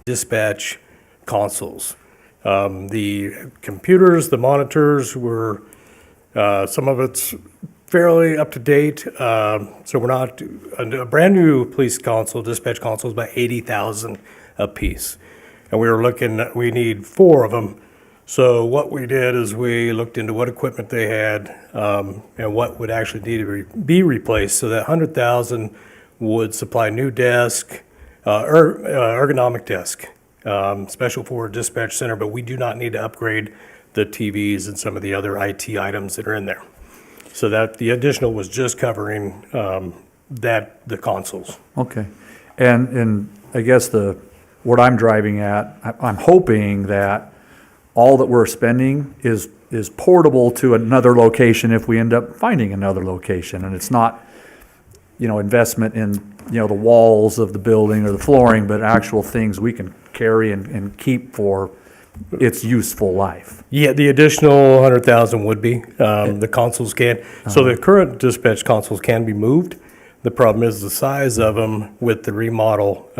Dispatch consoles. The computers, the monitors were, some of it's fairly up to date. So we're not, a brand new police console, dispatch console is about 80,000 a piece. And we were looking, we need 4 of them. So what we did is we looked into what equipment they had and what would actually need to be replaced. So that 100,000 would supply new desk, ergonomic desk, special for dispatch center, but we do not need to upgrade the TVs and some of the other IT items that are in there. So that the additional was just covering the consoles. Okay. And I guess what I'm driving at, I'm hoping that all that we're spending is portable to another location if we end up finding another location. And it's not, investment in, the walls of the building or the flooring, but actual things we can carry and keep for its useful life. Yeah, the additional 100,000 would be, the consoles can. So the current dispatch consoles can be moved. The problem is the size of them with the remodel.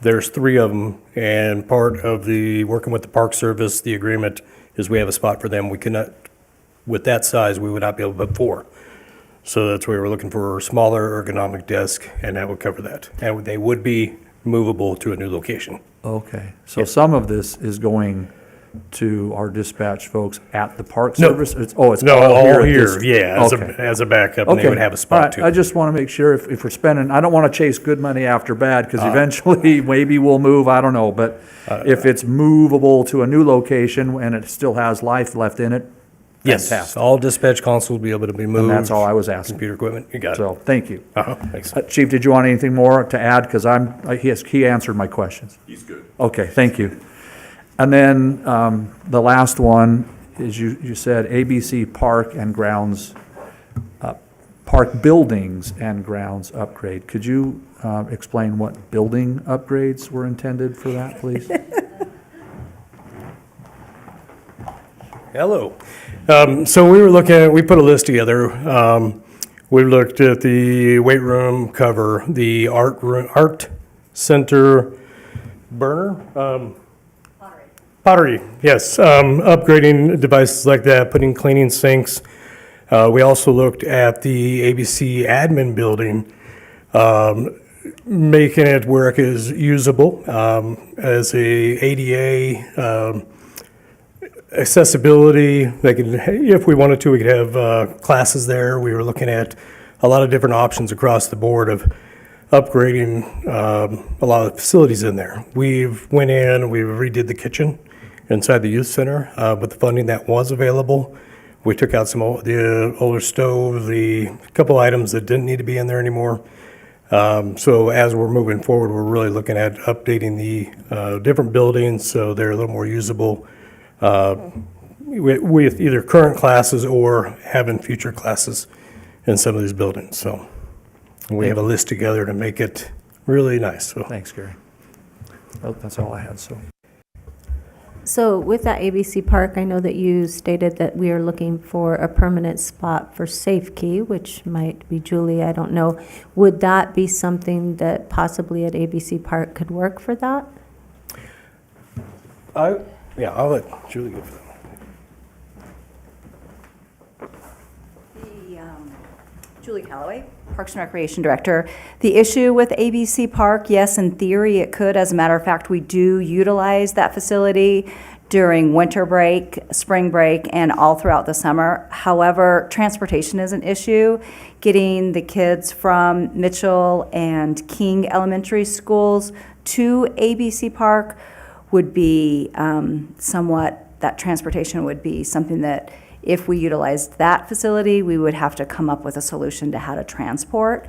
There's 3 of them, and part of the, working with the Park Service, the agreement is we have a spot for them. We cannot, with that size, we would not be able to put 4. So that's why we're looking for a smaller ergonomic desk, and that would cover that. And they would be movable to a new location. Okay, so some of this is going to our dispatch folks at the Park No. Service? It's all All at here, this- yeah, Okay. as a backup, and they Okay. would have a All spot right. too. I just want to make sure if we're spending, I don't want to chase good money after bad, because eventually, maybe we'll move, I don't know, but if it's movable to a new location and it still has life left in it, Yes, fantastic. all dispatch consoles will be able to be moved. And that's all I was asking. Computer equipment, you got it. So, thank you. Thanks. Chief, did you want anything more to add? Because he answered my questions. He's good. Okay, thank you. And then the last one is you said ABC Park and Grounds, park buildings and grounds upgrade. Could you explain what building upgrades were intended for that, please? Hello. So we were looking at, we put a list together. We looked at the weight room cover, the art center burner. Pottery, yes. Upgrading devices like that, putting cleaning sinks. We also looked at the ABC admin building, making it where it is usable as a ADA accessibility. They could, if we wanted to, we could have classes there. We were looking at a lot of different options across the board of upgrading a lot of the facilities in there. We've went in, we redid the kitchen inside the youth center with the funding that was available. We took out some of the older stove, the couple items that didn't need to be in there anymore. So as we're moving forward, we're really looking at updating the different buildings so they're a little more usable with either current classes or having future classes in some of these buildings. So we have a list together to make it really nice. So Thanks, Gary. Well, that's all I had, so. So with that ABC Park, I know that you stated that we are looking for a permanent spot for Safe Key, which might be Julie, I don't know. Would that be something that possibly at ABC Park could work for that? I'll let Julie go for that. Julie Calloway, Parks and Recreation Director. The issue with ABC Park, yes, in theory it could. As a matter of fact, we do utilize that facility during winter break, spring break, and all throughout the summer. However, transportation is an issue. Getting the kids from Mitchell and King Elementary Schools to ABC Park would be that transportation would be something that if we utilized that facility, we would have to come up with a solution to how to transport.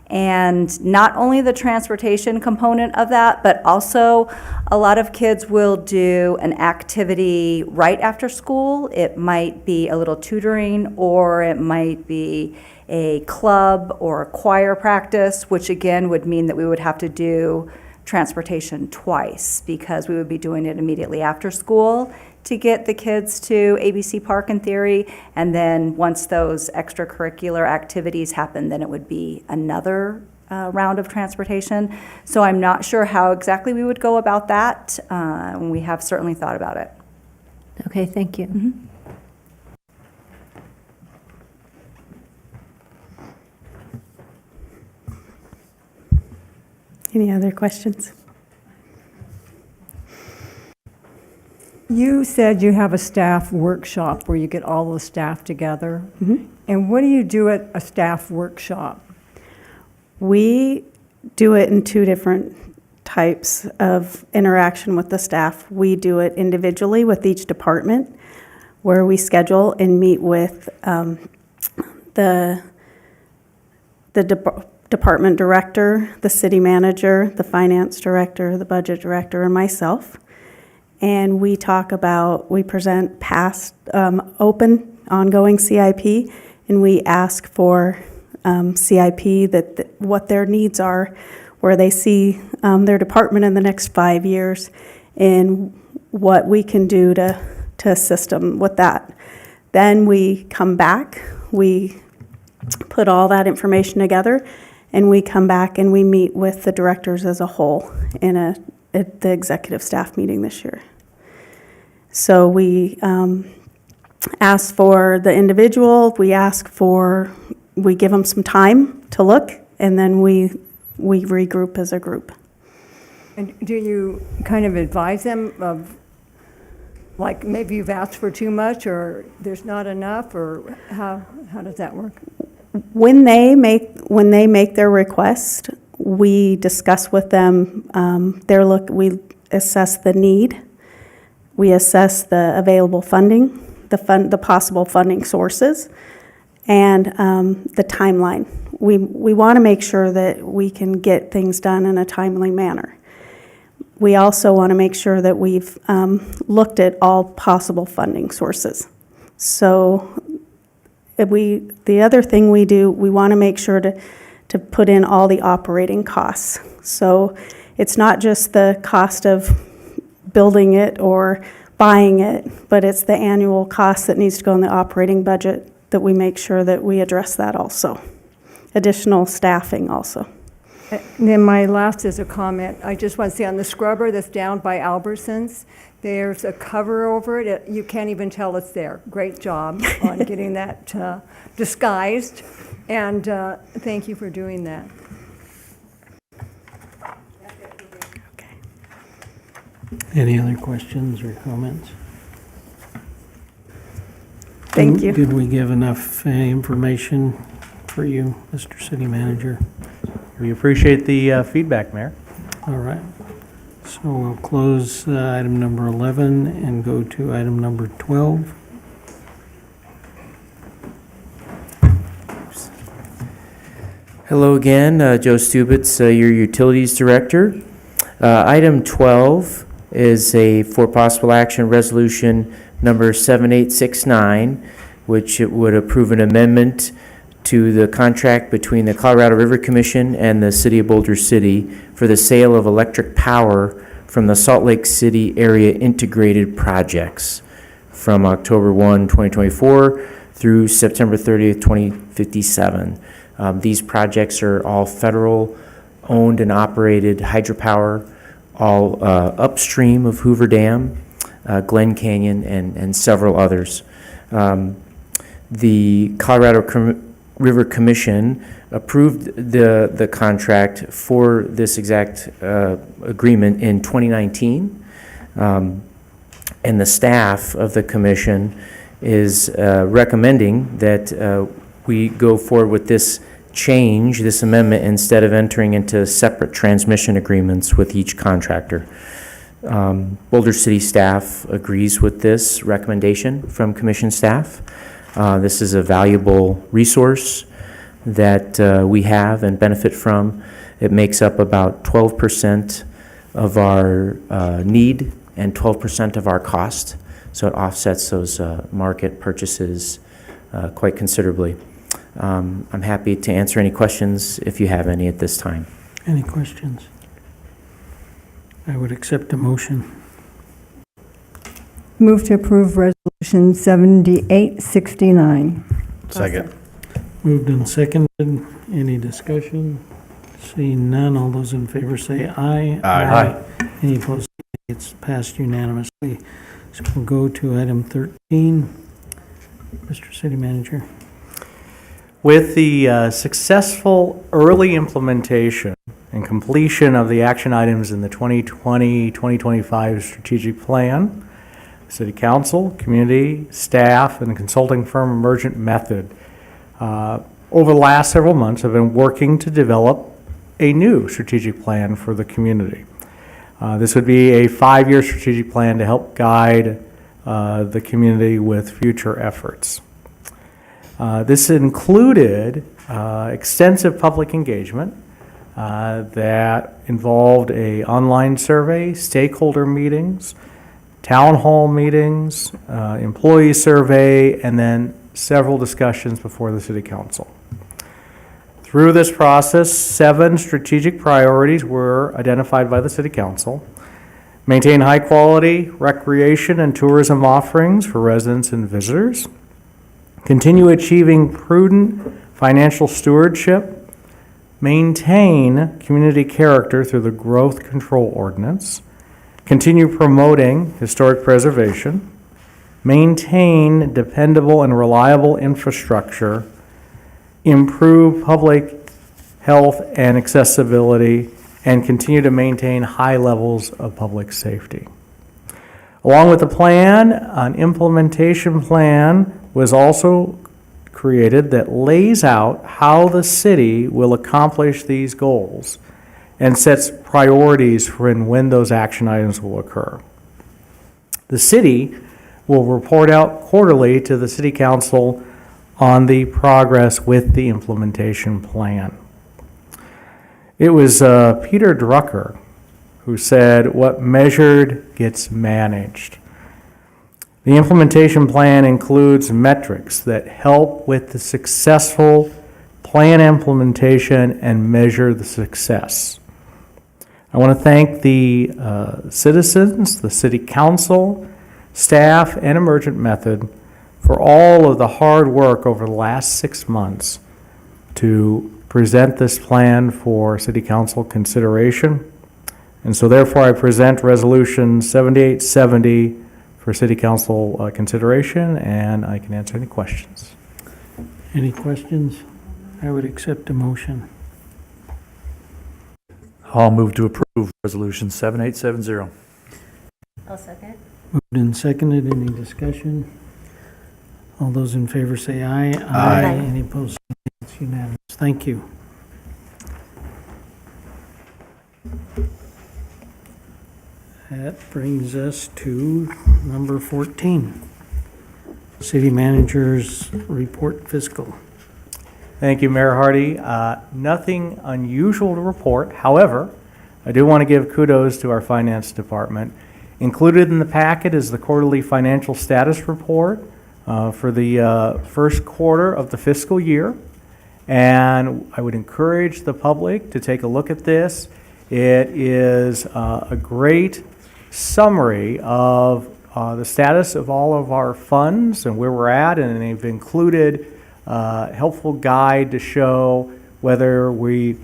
And not only the transportation component of that, but also a lot of kids will do an activity right after school. It might be a little tutoring, or it might be a club or a choir practice, which again would mean that we would have to do transportation twice because we would be doing it immediately after school to get the kids to ABC Park in theory, and then once those extracurricular activities happen, then it would be another round of transportation. So I'm not sure how exactly we would go about that. We have certainly thought about it. Okay, thank you. Mm-hmm. Any other questions? You said you have a staff workshop where you get all the staff together. And what do you do at a staff workshop? We do it in two different types of interaction with the staff. We do it individually with each department, where we schedule and meet with the department director, the city manager, the finance director, the budget director, and myself. And we present past open, ongoing CIP, and we ask for CIP what their needs are, where they see their department in the next 5 years, and what we can do to assist them with that. Then we come back, we put all that information together, and we come back and we meet with the directors as a whole at the executive staff meeting this year. So we ask for the individual, we give them some time to look, and then we regroup as a group. And do you kind of advise them of, like, maybe you've asked for too much, or there's not enough, or how does that work? When they make their request, we discuss with them we assess the need, we assess the available funding, the possible funding sources, and the timeline. We want to make sure that we can get things done in a timely manner. We also want to make sure that we've looked at all possible funding sources. So the other thing we do, we want to make sure to put in all the operating costs. So it's not just the cost of building it or buying it, but it's the annual cost that needs to go in the operating budget, that we make sure that we address that also. Additional staffing also. And then my last is a comment. I just want to say on the scrubber that's down by Albertsons, there's a cover over it. You can't even tell it's there. Great job on getting that disguised. And thank you for doing that. Any other questions or comments? Thank you. Did we give enough information for you, Mr. City Manager? We appreciate the feedback, Mayor. All right. So we'll close item number 11 and go to item number 12. Hello again, Joe Stubitz, your Utilities Director. Item 12 is for possible action resolution number 7869, which it would approve an amendment to the contract between the Colorado River Commission and the City of Boulder City for the sale of electric power from the Salt Lake City area integrated projects from October 1, 2024 through September 30th, 2057. These projects are all federal owned and operated hydropower, all upstream of Hoover Dam, Glen Canyon, and several others. The Colorado River Commission approved the contract for this exact agreement in 2019, and the staff of the commission is recommending that we go forward with this amendment, instead of entering into separate transmission agreements with each contractor. Boulder City staff agrees with this recommendation from commission staff. This is a valuable resource that we have and benefit from. It makes up about 12% of our need and 12% of our cost, so it offsets those market purchases quite considerably. I'm happy to answer any questions if you have any at this time. Any questions? I would accept a motion. Move to approve resolution 7869. Second. Moved and seconded. Any discussion? Seeing none, all those in favor say aye. Aye. Any opposed? It's passed unanimously. So we'll go to item 13. Mr. City Manager. With the successful early implementation and completion of the action items in the 2020-2025 strategic plan, City Council, community, staff, and consulting firm Emergent Method over the last several months have been working to develop a new strategic plan for the community. This would be a 5-year strategic plan to help guide the community with future efforts. This included extensive public engagement that involved an online survey, stakeholder meetings, town hall meetings, employee survey, and then several discussions before the City Council. Through this process, 7 strategic priorities were identified by the City Council. Maintain high-quality recreation and tourism offerings for residents and visitors. Continue achieving prudent financial stewardship. maintain community character through the growth control ordinance, continue promoting historic preservation, maintain dependable and reliable infrastructure, improve public health and accessibility, and continue to maintain high levels of public safety. Along with the plan, an implementation plan was also created that lays out how the city will accomplish these goals and sets priorities for and when those action items will occur. The city will report out quarterly to the City Council on the progress with the implementation plan. It was Peter Drucker who said, "What measured gets managed." The implementation plan includes metrics that help with the successful plan implementation and measure the success. I want to thank the citizens, the City Council, staff, and Emergent Method for all of the hard work over the last 6 months to present this plan for City Council consideration. And so therefore I present Resolution 7870 for City Council consideration, and I can answer any questions. Any questions? I would accept a motion. I'll move to approve Resolution 7870. I'll second. Moved and seconded. Any discussion? All those in favor say aye. Aye. Any opposed? It's unanimous. Thank you. That brings us to number 14, City Manager's Report Fiscal. Thank you, Mayor Hardy. Nothing unusual to report. However, I do want to give kudos to our Finance Department. Included in the packet is the quarterly financial status report for the first quarter of the fiscal year. And I would encourage the public to take a look at this. It is a great summary of the status of all of our funds and where we're at, and they've included a helpful guide to show whether we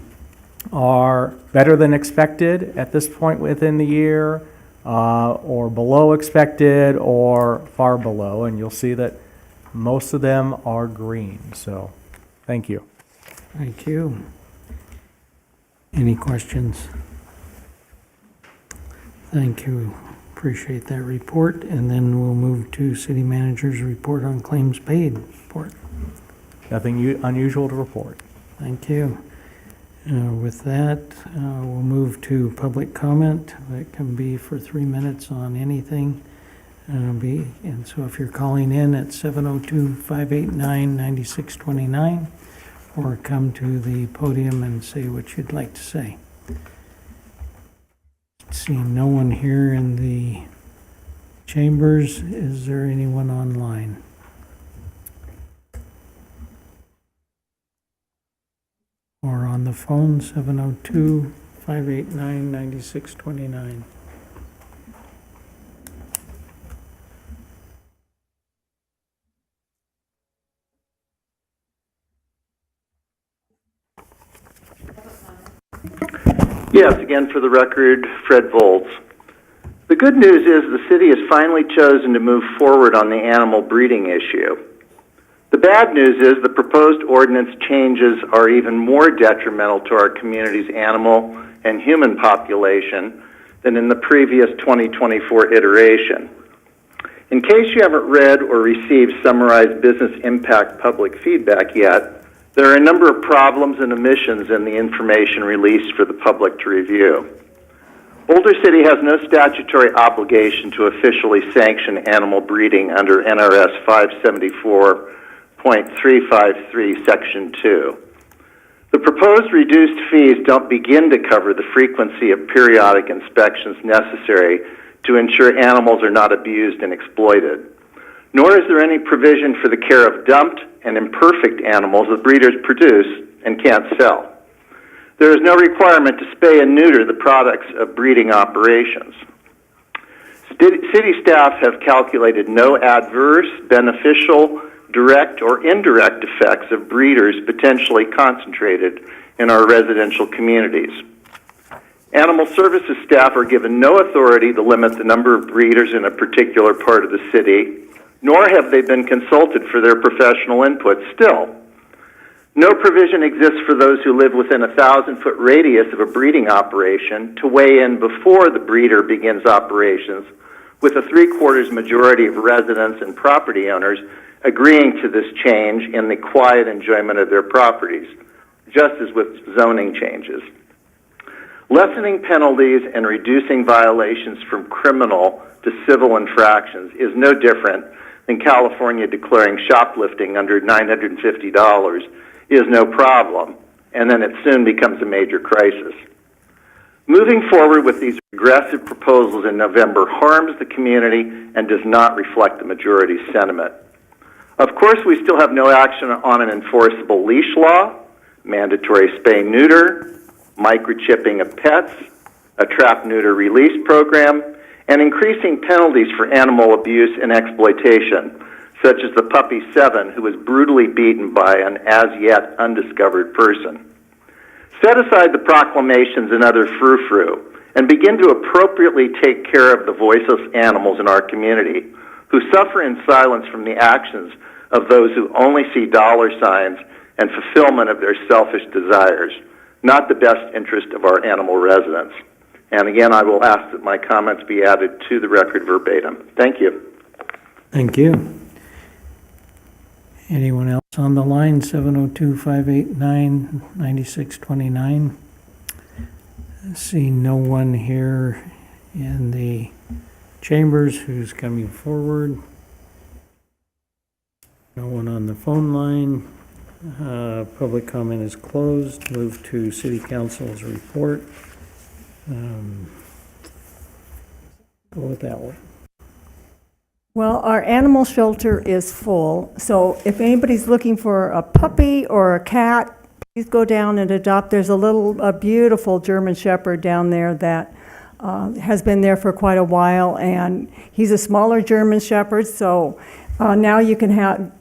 are better than expected at this point within the year, or below expected, or far below, and you'll see that most of them are green. So, thank you. Thank you. Any questions? Thank you. Appreciate that report. And then we'll move to City Manager's report on claims paid report. Nothing unusual to report. Thank you. With that, we'll move to public comment. That can be for 3 minutes on anything. And so if you're calling in at 702-589-9629, or come to the podium and say what you'd like to say. Seeing no one here in the chambers, is there anyone online? Or on the phone, 702-589-9629. Yes, again for the record, Fred Volz. The good news is the city has finally chosen to move forward on the animal breeding issue. The bad news is the proposed ordinance changes are even more detrimental to our community's animal and human population than in the previous 2024 iteration. In case you haven't read or received summarized business impact public feedback yet, there are a number of problems and omissions in the information released for the public to review. Boulder City has no statutory obligation to officially sanction animal breeding under NRS 574.353, Section 2. The proposed reduced fees don't begin to cover the frequency of periodic inspections necessary to ensure animals are not abused and exploited. Nor is there any provision for the care of dumped and imperfect animals that breeders produce and can't sell. There is no requirement to spay and neuter the products of breeding operations. City staff have calculated no adverse, beneficial, direct, or indirect effects of breeders potentially concentrated in our residential communities. Animal services staff are given no authority to limit the number of breeders in a particular part of the city, nor have they been consulted for their professional input still. No provision exists for those who live within a 1,000-foot radius of a breeding operation to weigh in before the breeder begins operations, with a 3/4 majority of residents and property owners agreeing to this change in the quiet enjoyment of their properties, just as with zoning changes. Lessening penalties and reducing violations from criminal to civil infractions is no different than California declaring shoplifting under $950 is no problem, and then it soon becomes a major crisis. Moving forward with these aggressive proposals in November harms the community and does not reflect the majority's sentiment. Of course, we still have no action on an enforceable leash law, mandatory spay-neuter, microchipping of pets, a trap-neuter release program, and increasing penalties for animal abuse and exploitation, such as the puppy 7 who was brutally beaten by an as-yet undiscovered person. Set aside the proclamations and other frou-frou and begin to appropriately take care of the voiceless animals in our community who suffer in silence from the actions of those who only see dollar signs and fulfillment of their selfish desires, not the best interest of our animal residents. And again, I will ask that my comments be added to the record verbatim. Thank you. Thank you. Anyone else on the line? 702-589-9629. See no one here in the chambers who's coming forward. No one on the phone line. Public comment is closed. Move to City Council's report. Go with that one. Well, our animal shelter is full, so if anybody's looking for a puppy or a cat, please go down and adopt. There's a beautiful German Shepherd down there that has been there for quite a while, and he's a smaller German Shepherd, so now you can have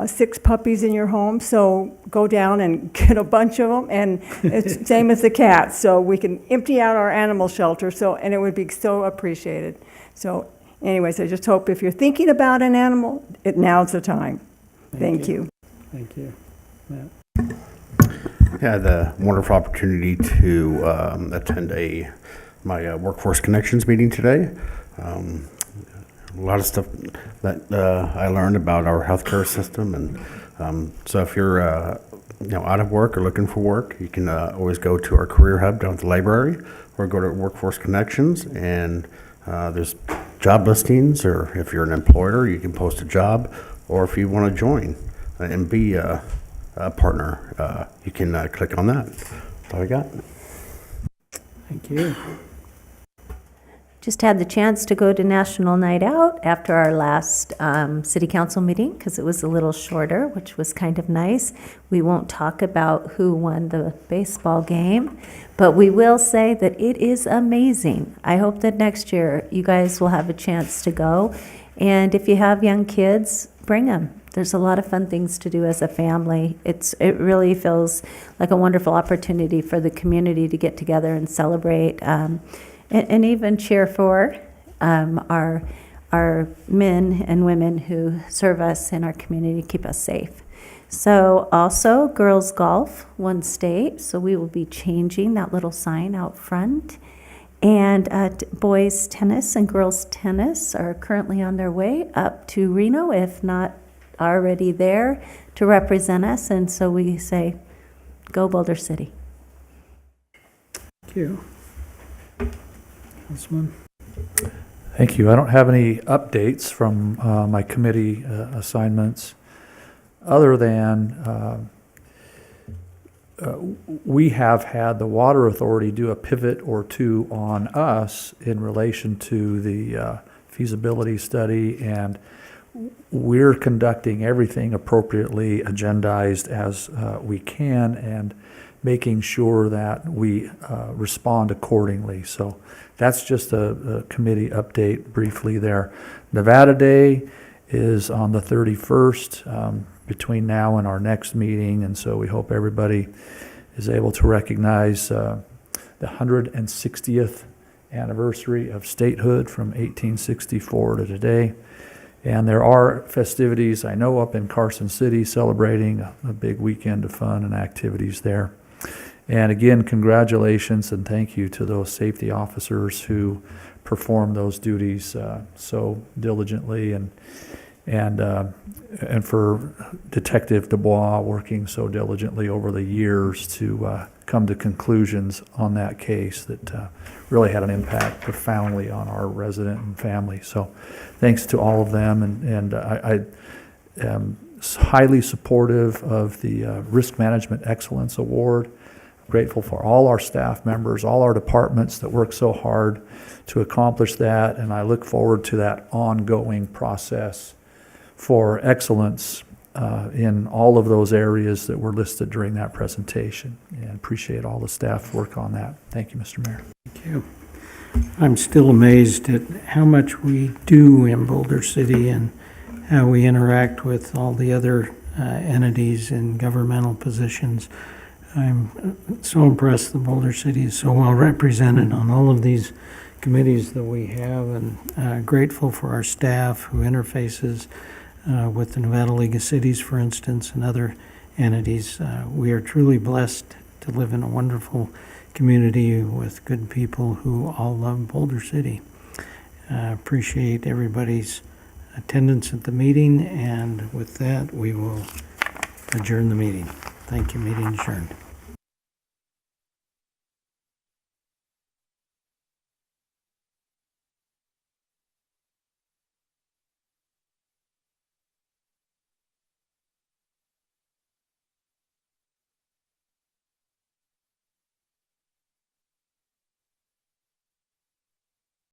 6 puppies in your home, so go down and get a bunch of them, and it's same as the cats, so we can empty out our animal shelter, and it would be so appreciated. So anyways, I just hope if you're thinking about an animal, now's the time. Thank you. Thank you. Matt. I had the wonderful opportunity to attend my Workforce Connections meeting today. A lot of stuff that I learned about our healthcare system, and so if you're out of work or looking for work, you can always go to our career hub down at the library, or go to Workforce Connections, and there's job listings, or if you're an employer, you can post a job, or if you want to join and be a partner, you can click on that. That's all I got. Thank you. Just had the chance to go to National Night Out after our last city council meeting because it was a little shorter, which was kind of nice. We won't talk about who won the baseball game, but we will say that it is amazing. I hope that next year you guys will have a chance to go. And if you have young kids, bring them. There's a lot of fun things to do as a family. It really feels like a wonderful opportunity for the community to get together and celebrate. And even cheer for our men and women who serve us in our community, keep us safe. So also, girls golf won state, so we will be changing that little sign out front. And boys tennis and girls tennis are currently on their way up to Reno, if not already there, to represent us. And so we say, go Boulder City. Thank you. Thank you. I don't have any updates from my committee assignments, other than we have had the Water Authority do a pivot or two on us in relation to the feasibility study, and we're conducting everything appropriately agendized as we can, and making sure that we respond accordingly. So that's just a committee update briefly there. Nevada Day is on the 31st between now and our next meeting, and so we hope everybody is able to recognize the 160th anniversary of statehood from 1864 to today. And there are festivities, I know, up in Carson City celebrating a big weekend of fun and activities there. And again, congratulations and thank you to those safety officers who perform those duties so diligently, and for Detective Dubois working so diligently over the years to come to conclusions on that case that really had an impact profoundly on our resident and family. So thanks to all of them, and I am highly supportive of the Risk Management Excellence Award. Grateful for all our staff members, all our departments that work so hard to accomplish that, and I look forward to that ongoing process for excellence in all of those areas that were listed during that presentation, and appreciate all the staff work on that. Thank you, Mr. Mayor. Thank you. I'm still amazed at how much we do in Boulder City and how we interact with all the other entities and governmental positions. I'm so impressed that Boulder City is so well represented on all of these committees that we have, and grateful for our staff who interfaces with the Nevada League of Cities, for instance, and other entities. We are truly blessed to live in a wonderful community with good people who all love Boulder City. Appreciate everybody's attendance at the meeting, and with that, we will adjourn the meeting. Thank you. Meeting adjourned.